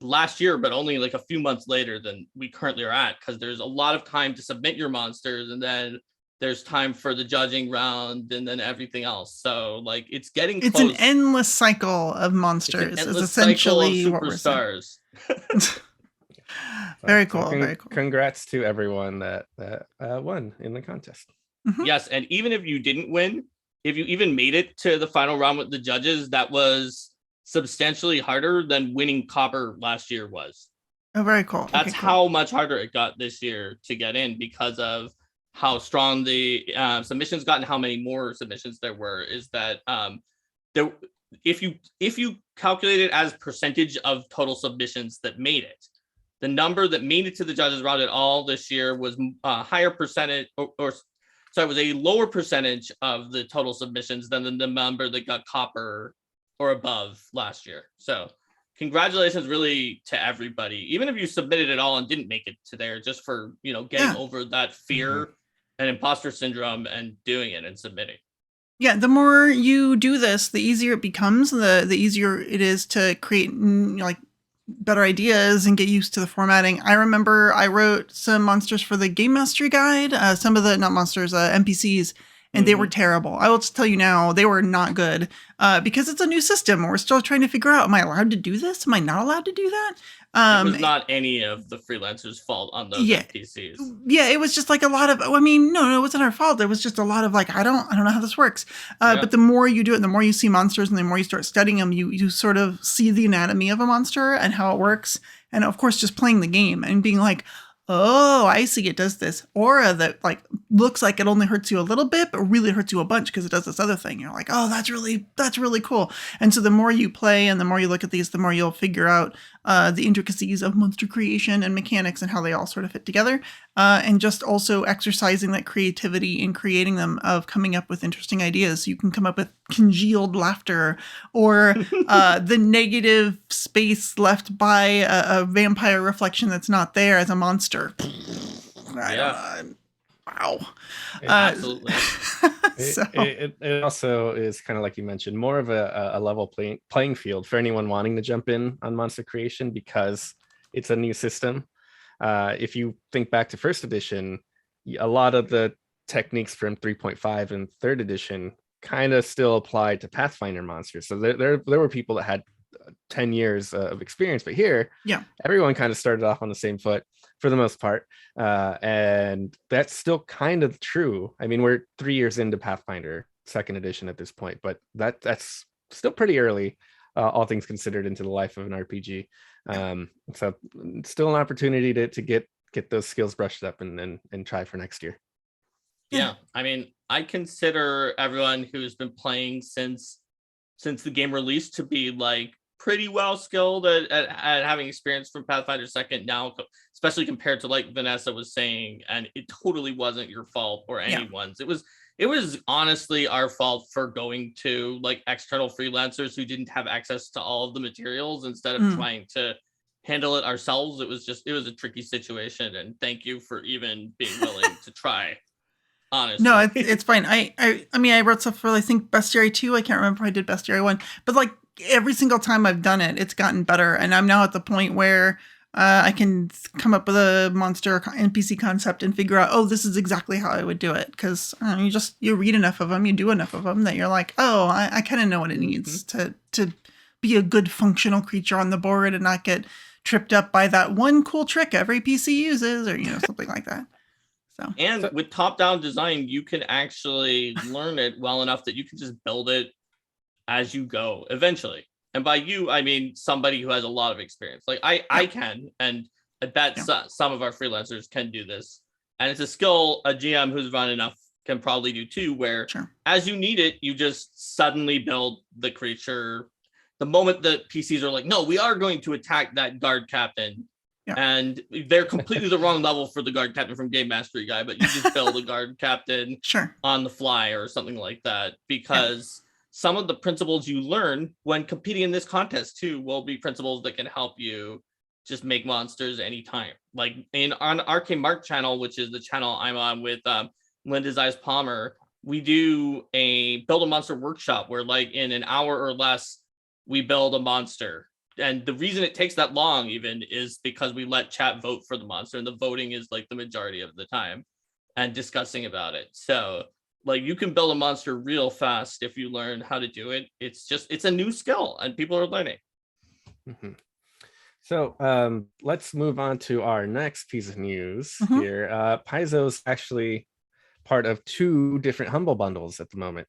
last year, but only like a few months later than we currently are at, because there's a lot of time to submit your monsters, and then there's time for the judging round, and then everything else. So like it's getting close. It's an endless cycle of monsters. It's essentially cycle of superstars. Very cool. Very cool. Congrats to everyone that won in the contest. Mm-hmm. Yes, and even if you didn't win, if you even made it to the final round with the judges, that was substantially harder than winning copper last year was. Oh, very cool. That's how much harder it got this year to get in, because of how strong the submissions got and how many more submissions there were is that there, if you calculate it as percentage of total submissions that made it, the number that made it to the judges round at all this year was a higher percentage, so it was a lower percentage of the total submissions than the number that got copper or above last year. So congratulations really to everybody, even if you submitted it all and didn't make it to there, just for, getting over that fear and imposter syndrome and doing it and submitting. Yeah, the more you do this, the easier it becomes, the easier it is to create like better ideas and get used to the formatting. I remember I wrote some monsters for the game mastery guide, some of the, not monsters, NPCs, and they were terrible. I will just tell you now, they were not good because it's a new system. We're still trying to figure out, am I allowed to do this? Am I not allowed to do that? It was not any of the freelancers' fault on those NPCs. Yeah, it was just like a lot of, I mean, no, it wasn't our fault. It was just a lot of like, I don't know how this works. But the more you do it, the more you see monsters and the more you start studying them, you sort of see the anatomy of a monster and how it works. And of course, just playing the game and being like, oh, I see, it does this aura that like looks like it only hurts you a little bit, but really hurts you a bunch because it does this other thing. You're like, oh, that's really cool. And so the more you play and the more you look at these, the more you'll figure out the intricacies of monster creation and mechanics and how they all sort of fit together. And just also exercising that creativity in creating them, of coming up with interesting ideas. So you can come up with congealed laughter or the negative space left by a vampire reflection that's not there as a monster. Wow. Absolutely. It also is kind of like you mentioned, more of a level playing field for anyone wanting to jump in on monster creation because it's a new system. If you think back to first edition, a lot of the techniques from 3.5 and third edition kind of still applied to Pathfinder monsters. So there were people that had 10 years of experience, but here, everyone kind of started off on the same foot for the most part. And that's still kind of true. I mean, we're 3 years into Pathfinder second edition at this point, but that's still pretty early, all things considered, into the life of an RPG. So still an opportunity to get those skills brushed up and try for next year. Yeah, I mean, I consider everyone who's been playing since the game released to be like pretty well skilled at having experience from Pathfinder second now, especially compared to like Vanessa was saying, and it totally wasn't your fault or anyone's. It was honestly our fault for going to like external freelancers who didn't have access to all of the materials instead of trying to handle it ourselves. It was a tricky situation, and thank you for even being willing to try. Honestly. No, it's fine. I mean, I wrote stuff for, I think, Bestiary 2. I can't remember if I did Bestiary 1, but like every single time I've done it, it's gotten better. And I'm now at the point where I can come up with a monster NPC concept and figure out, oh, this is exactly how I would do it. Because you read enough of them, you do enough of them that you're like, oh, I kind of know what it needs to be a good functional creature on the board and not get tripped up by that one cool trick every PC uses, or something like that. So with top-down design, you can actually learn it well enough that you can just build it as you go eventually. And by you, I mean somebody who has a lot of experience. Like I can, and I bet some of our freelancers can do this. And it's a skill a GM who's run enough can probably do too, where as you need it, you just suddenly build the creature. The moment that PCs are like, no, we are going to attack that guard captain. And they're completely the wrong level for the guard captain from Game Mastery Guy, but you just build a guard captain on the fly or something like that, because some of the principles you learn when competing in this contest too will be principles that can help you just make monsters anytime. Like on Arcane Mark channel, which is the channel I'm on with Linda's Eyes Palmer, we do a build a monster workshop where like in an hour or less, we build a monster. And the reason it takes that long even is because we let chat vote for the monster, and the voting is like the majority of the time and discussing about it. So like you can build a monster real fast if you learn how to do it. It's a new skill and people are learning. So let's move on to our next piece of news here. Paizo's actually part of 2 different Humble Bundles at the moment.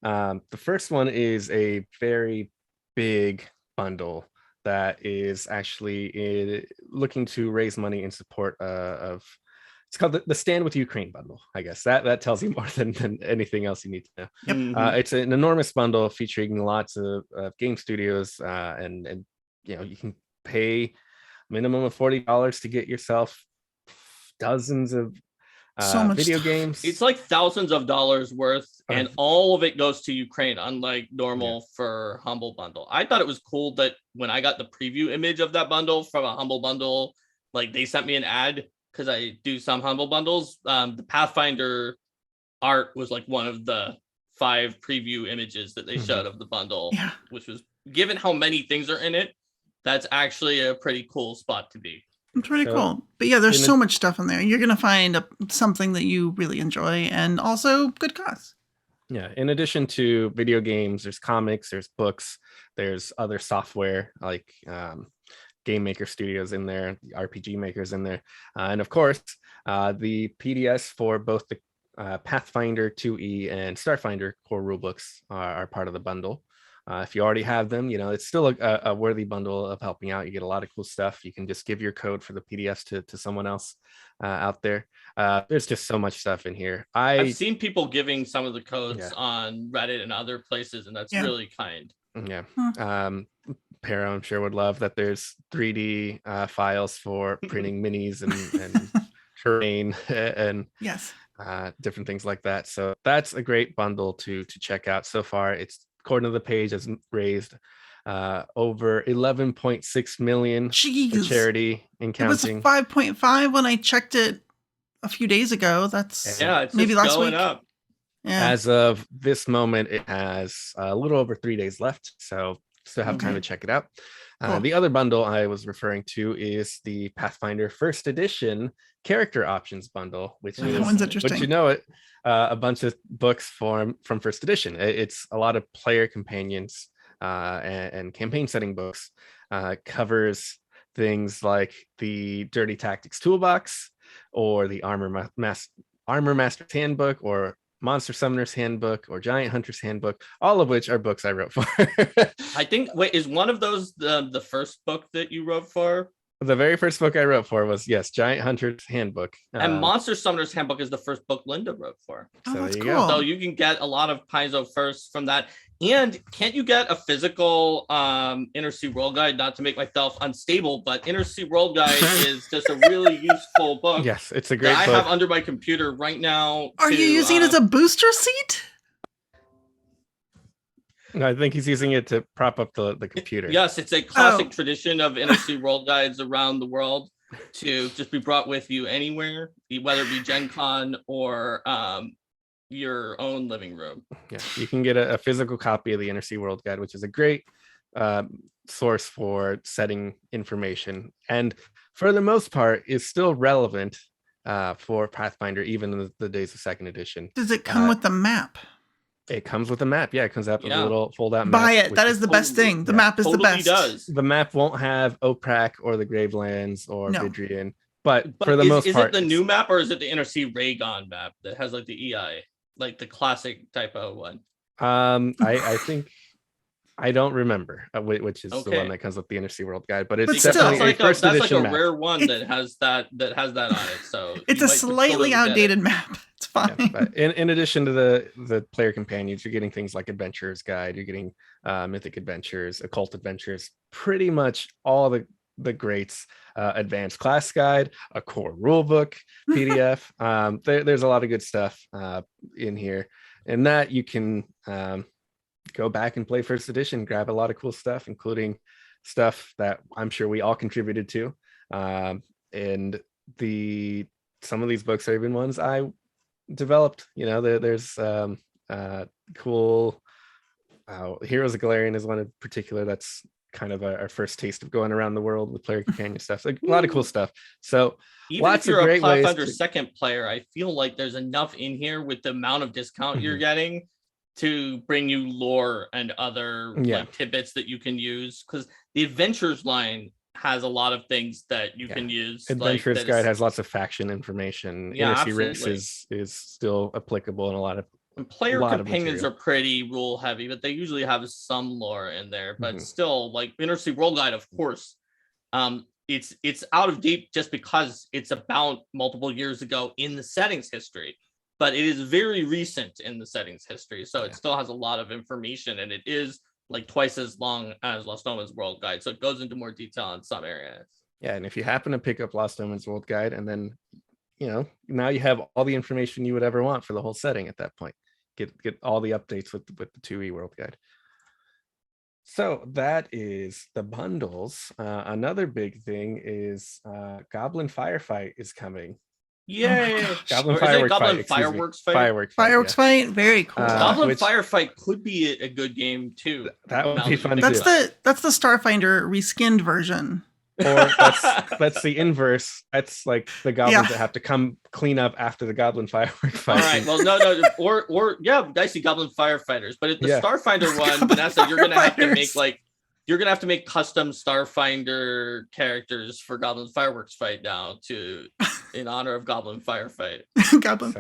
The first one is a very big bundle that is actually looking to raise money in support of it's called the Stand with Ukraine bundle. I guess that tells you more than anything else you need to know. Yep. It's an enormous bundle featuring lots of game studios, and you can pay minimum of $40 to get yourself dozens of so much video stuff. games. It's like thousands of dollars worth, and all of it goes to Ukraine, unlike normal for Humble Bundle. I thought it was cool that when I got the preview image of that bundle from a Humble Bundle, like they sent me an ad because I do some Humble Bundles. The Pathfinder art was like one of the 5 preview images that they showed of the bundle, which was, given how many things are in it, that's actually a pretty cool spot to be. It's pretty cool. But yeah, there's so much stuff in there. You're going to find something that you really enjoy, and also good cause. Yeah. In addition to video games, there's comics, there's books, there's other software like game maker studios in there, the RPG makers in there. And of course, the PDFs for both the Pathfinder 2E and Starfinder core rulebooks are part of the bundle. If you already have them, it's still a worthy bundle of helping out. You get a lot of cool stuff. You can just give your code for the PDFs to someone else out there. There's just so much stuff in here. I've seen people giving some of the codes on Reddit and other places, and that's really kind. Yeah. Pero, I'm sure, would love that there's 3D files for printing minis and terrain and different things like that. So that's a great bundle to check out. So far, it's, according to the page, has raised over 11.6 million for charity and counting. It was 5.5 when I checked it a few days ago. That's it's maybe last going week. Up. Yeah. As of this moment, it has a little over 3 days left, so still have time to check it out. Cool. The other bundle I was referring to is the Pathfinder First Edition Character Options bundle, which is, one's interesting. but a bunch of books from First Edition. It's a lot of player companions and campaign setting books. Covers things like the Dirty Tactics Toolbox, or the Armor Master's Handbook, or Monster Summoner's Handbook, or Giant Hunter's Handbook, all of which are books I wrote for. I think, wait, is one of those the first book that you wrote for? The very first book I wrote for was, yes, Giant Hunter's Handbook. And Monster Summoner's Handbook is the first book Linda wrote for. Oh, so that's there cool. you go. So you can get a lot of Paizo first from that. And can't you get a physical Inner Sea World Guide? Not to make myself unstable, but Inner Sea World Guide is just a really useful book. Yes, it's a great book. I have under my computer right now. Are you using it as a booster seat? I think he's using it to prop up the computer. Yes, it's a classic tradition of Inner Sea World Guides around the world to just be brought with you anywhere, whether it be Gen Con or your own living room. Yeah, you can get a physical copy of the Inner Sea World Guide, which is a great source for setting information, and for the most part is still relevant for Pathfinder even in the days of second edition. Does it come with the map? It comes with a map. Yeah, it comes out with a little fold-out map. Buy it. That is the best thing. The map is the best. Does. The map won't have Oprak or the Gravelands or Vidrian, but for the is, most part, is it the new map, or is it the Inner Sea Raygon map that has like the EI, like the classic typo one? I think I don't remember which is the one that comes with the Inner Sea World Guide, but it's definitely like a first edition map. Rare one that has that on it. So it's a slightly outdated map. It's fine. Yeah, but in addition to the player companions, you're getting things like Adventurer's Guide, you're getting Mythic Adventures, Occult Adventures, pretty much all the greats, Advanced Class Guide, a core rulebook PDF. There's a lot of good stuff in here, and that you can go back and play first edition, grab a lot of cool stuff, including stuff that I'm sure we all contributed to. And some of these books are even ones I developed. There's cool Heroes of Galarian is one in particular that's kind of our first taste of going around the world with player companion stuff. So a lot of cool stuff. So even lots if you're of great a Pathfinder ways second player, I feel like there's enough in here with the amount of discount you're getting to bring you lore and other like tidbits that you can use, because the Adventures line has a lot of things that you can use. Adventurer's Guide has lots of faction information. Inner Sea Race is still applicable in a lot of. And player companions are pretty rule heavy, but they usually have some lore in there. But still, like Inner Sea World Guide, of course, it's out of date just because it's about multiple years ago in the settings history, but it is very recent in the settings history, so it still has a lot of information, and it is like twice as long as Lost Omens World Guide, so it goes into more detail in some areas. Yeah, and if you happen to pick up Lost Omens World Guide, and then now you have all the information you would ever want for the whole setting at that point. Get all the updates with the 2E World Guide. So that is the bundles. Another big thing is Goblin Firefight is coming. Yay! Goblin Fireworks Fight. Fireworks Fight, very cool. Goblin Firefight could be a good game too. That would be fun. That's the Starfinder reskinned version. Or that's the inverse. That's like the goblins that have to come clean up after the Goblin Firework Fight. All right. Well, no, or I see Goblin Firefighters, but at the Starfinder one, Vanessa, you're gonna have to make custom Starfinder characters for Goblin Fireworks Fight now in honor of Goblin Firefight. Firefight.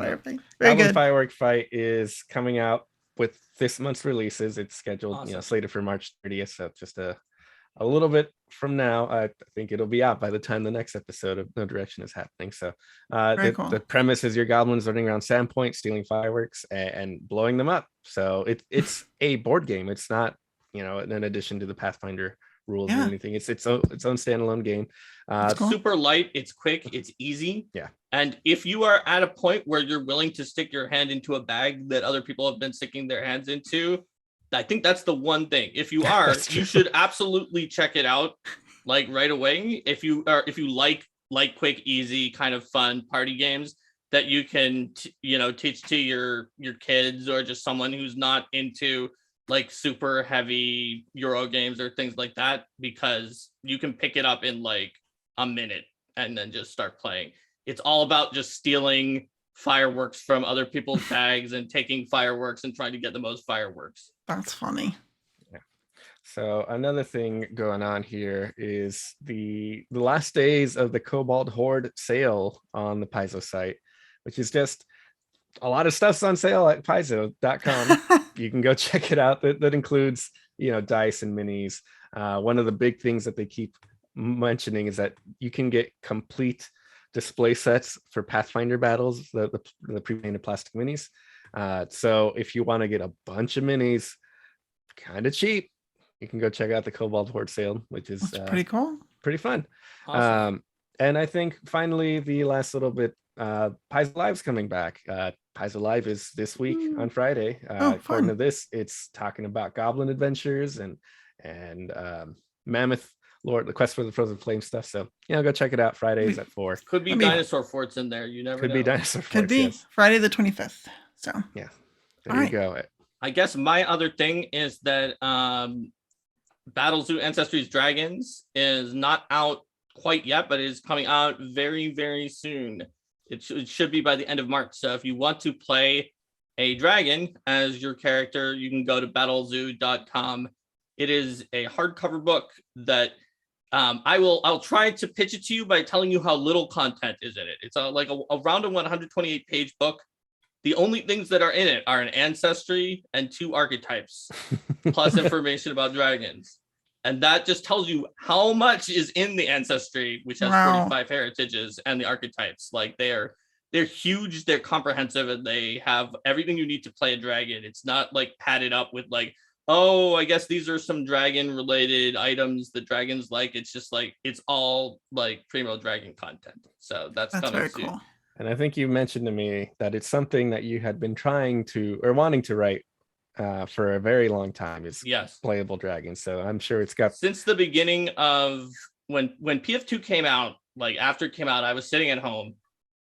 Very Goblin good. Firework Fight is coming out with this month's releases. It's scheduled, Awesome. Slated for March 30th. So just a little bit from now. I think it'll be out by the time the next episode of No Direction is happening. So cool. The premise is your goblins running around Sandpoint, stealing fireworks and blowing them up. So it's a board game. It's not, in addition to the Pathfinder rules or anything. It's its own standalone game. Cool. Super light, it's quick, it's easy. Yeah. And if you are at a point where you're willing to stick your hand into a bag that other people have been sticking their hands into, I think that's the one thing. If you are, you should absolutely check it out like right away. If you like quick, easy, kind of fun party games that you can teach to your kids, or just someone who's not into like super heavy Euro games or things like that, because you can pick it up in like a minute and then just start playing. It's all about just stealing fireworks from other people's bags and taking fireworks and trying to get the most fireworks. That's funny. Yeah. So another thing going on here is the last days of the Cobalt Horde sale on the Paizo site, which is just a lot of stuff's on sale at paizo.com. You can go check it out. That includes, dice and minis. One of the big things that they keep mentioning is that you can get complete display sets for Pathfinder battles, the pre-painted plastic minis. So if you want to get a bunch of minis kind of cheap, you can go check out the Cobalt Horde sale, which is pretty cool, pretty fun. Awesome. And I think finally the last little bit, Paizo Live's coming back. Paizo Live is this week on Friday. According to this, it's talking about Goblin Adventures and Mammoth Lord, the Quest for the Frozen Flame stuff. So go check it out. Fridays at 4. Could be dinosaur forts in there. You never know. Could be dinosaur forts. Could be. Yes. Friday the 25th. So yeah, there you go. I guess my other thing is that Battlezoo Ancestry's Dragons is not out quite yet, but it is coming out very, very soon. It should be by the end of March. So if you want to play a dragon as your character, you can go to battlezoo.com. It is a hardcover book that I'll try to pitch it to you by telling you how little content is in it. It's around a 128 page book. The only things that are in it are an ancestry and 2 archetypes, plus information about dragons. And that just tells you how much is in the ancestry, which has 45 heritages, and the archetypes. Like they're huge, they're comprehensive, and they have everything you need to play a dragon. It's not like padded up with like, oh, I guess these are some dragon related items that dragons like. It's just like, it's all like primo dragon content. So that's coming very soon. cool. And I think you mentioned to me that it's something that you had been trying to or wanting to write for a very long time. Is playable dragons. So I'm sure it's got since the beginning of when PF2 came out. Like after it came out, I was sitting at home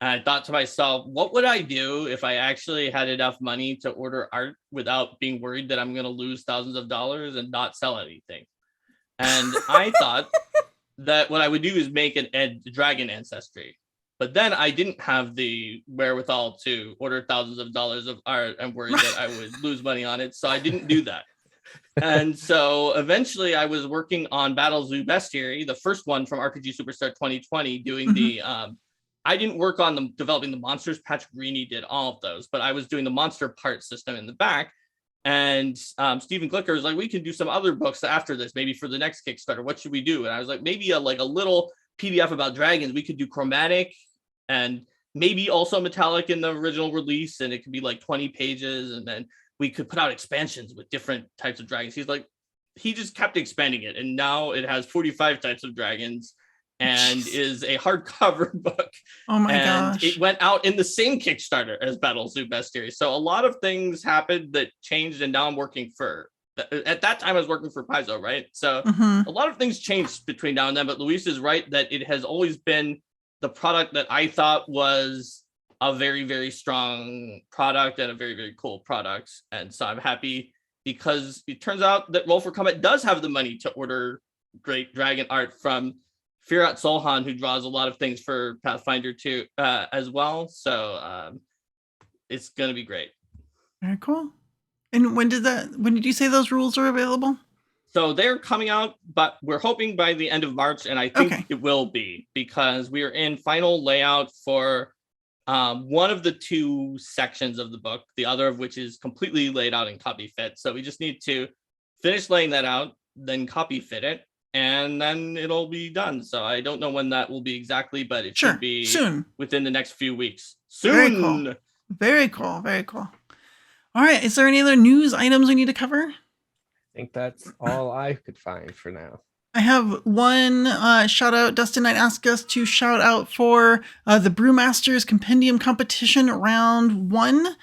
and I thought to myself, what would I do if I actually had enough money to order art without being worried that I'm going to lose thousands of dollars and not sell anything? And I thought that what I would do is make a dragon ancestry. But then I didn't have the wherewithal to order thousands of dollars of art and worried that I would lose money on it. So I didn't do that. And so eventually I was working on Battlezoo Bestiary, the first one from RPG Superstar 2020, doing the, I didn't work on developing the monsters. Patrick Greeny did all of those, but I was doing the monster part system in the back. And Stephen Glicker was like, we can do some other books after this, maybe for the next Kickstarter. What should we do? And I was like, maybe a little PDF about dragons, we could do chromatic and maybe also metallic in the original release, and it could be like 20 pages, and then we could put out expansions with different types of dragons. He just kept expanding it, and now it has 45 types of dragons and is a hardcover book. Oh my and gosh. It went out in the same Kickstarter as Battlezoo Bestiary. So a lot of things happened that changed, and now I'm working for, at that time I was working for Paizo, right? So a lot of things changed between now and then, but Luis is right that it has always been the product that I thought was a very, very strong product and a very, very cool product. And so I'm happy because it turns out that Roll for Combat does have the money to order great dragon art from Firat Solhan, who draws a lot of things for Pathfinder 2 as well. So it's going to be great. Very cool. And when did you say those rules are available? So they're coming out, but we're hoping by the end of March, and I think it will be, because we are in final layout for one of the 2 sections of the book, the other of which is completely laid out in copy fit. So we just need to finish laying that out, then copy fit it, and then it'll be done. So I don't know when that will be exactly, but it should be soon, within the next few weeks. Soon. Very cool. Very cool. All right. Is there any other news items we need to cover? I think that's all I could find for now. I have one shout out. Dustin Knight asked us to shout out for the Brewmasters Compendium Competition Round 1.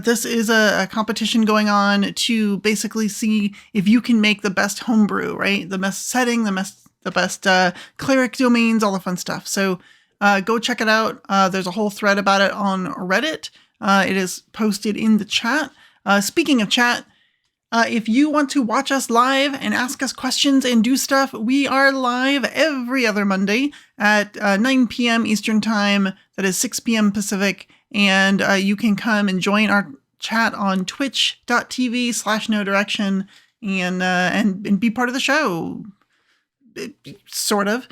This is a competition going on to basically see if you can make the best homebrew, right? The best setting, the best cleric domains, all the fun stuff. So go check it out. There's a whole thread about it on Reddit. It is posted in the chat. Speaking of chat, if you want to watch us live and ask us questions and do stuff, we are live every other Monday at 9 p.m. Eastern Time. That is 6 p.m. Pacific. And you can come and join our chat on twitch.tv/no direction and be part of the show. Sort of.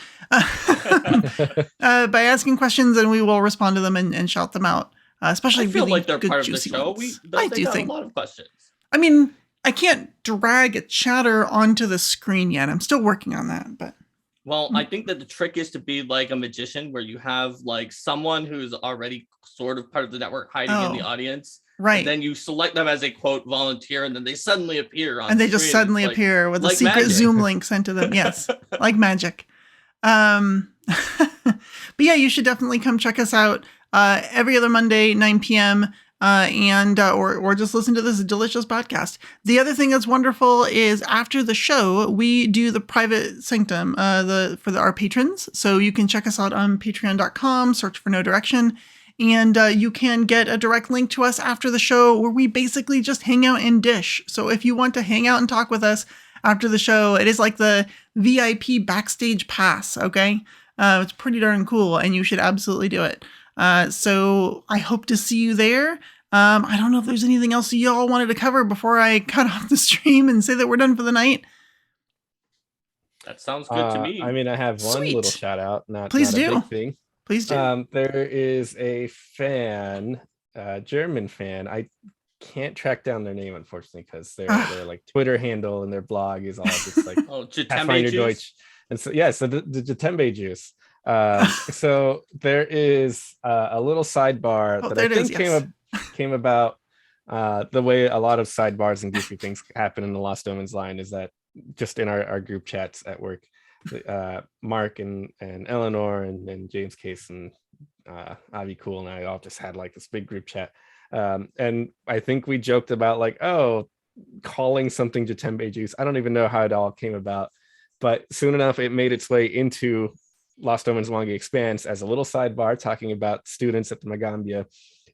By asking questions, and we will respond to them and shout them out. Especially I feel really like they're good, part of the juicy show. ones. I do got think a lot of questions. I mean, I can't drag a chatter onto the screen yet. I'm still working on that, but. Well, I think that the trick is to be like a magician, where you have like someone who's already sort of part of the network hiding in the audience. Right. And then you select them as a quote volunteer, and then they suddenly appear on and they screen. just suddenly appear with a secret magic. Zoom link sent to them. Yes, like magic. But yeah, you should definitely come check us out every other Monday, 9 p.m. Or just listen to this delicious podcast. The other thing that's wonderful is after the show, we do the private sanctum for our patrons. So you can check us out on patreon.com, search for No Direction. And you can get a direct link to us after the show, where we basically just hang out and dish. So if you want to hang out and talk with us after the show, it is like the VIP backstage pass, okay? It's pretty darn cool, and you should absolutely do it. So I hope to see you there. I don't know if there's anything else y'all wanted to cover before I cut off the stream and say that we're done for the night. That sounds good to me. I mean, I have one little shout out, not Please a do. big thing. Please do. There is a fan, German fan. I can't track down their name, unfortunately, because their like Twitter handle and their blog is all just like Jatembe Deutsch. And so so the Jatembe juice. So there is a little sidebar that I think came about the way a lot of sidebars and goofy things happen in the Lost Omens line is that just in our group chats at work, Mark and Eleanor and James Case and Avi Cool and I all just had like this big group chat. And I think we joked about like, calling something Jatembe juice. I don't even know how it all came about, but soon enough it made its way into Lost Omens Longi Expanse as a little sidebar talking about students at the Magambia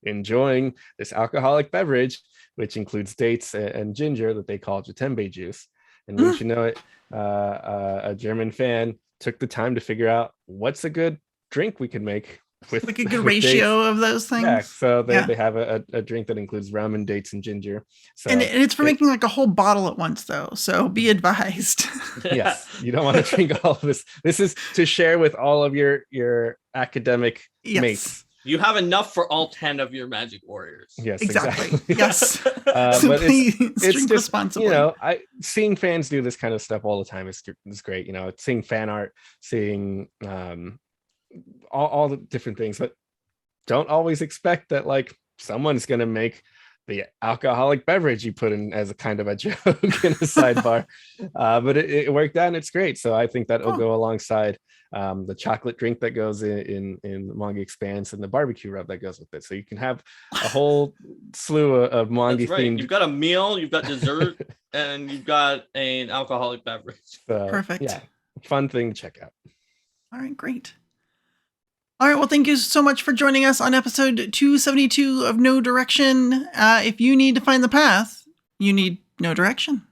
enjoying this alcoholic beverage, which includes dates and ginger that they call Jatembe juice. And once you know it, a German fan took the time to figure out what's a good drink we can make with like a good ratio of those things. Yeah, so they have a drink that includes rum and dates and ginger. So and it's for making like a whole bottle at once, though. So be advised. Yes, you don't want to drink all of this. This is to share with all of your academic mates. You have enough for all 10 of your magic warriors. Yes, Exactly. exactly. Yes. But Please it's drink just, responsibly. you know, seeing fans do this kind of stuff all the time is great. You know, seeing fan art, seeing all the different things, but don't always expect that like someone's gonna make the alcoholic beverage you put in as a kind of a joke in a sidebar. But it worked out and it's great. So I think that'll go alongside the chocolate drink that goes in the manga expanse and the barbecue rub that goes with it. So you can have a whole slew of manga themed. You've got a meal, you've got dessert, and you've got an alcoholic beverage. Perfect. Yeah, fun thing to check out. All right, great. All right, well, thank you so much for joining us on episode 272 of No Direction. If you need to find the path, you need no direction.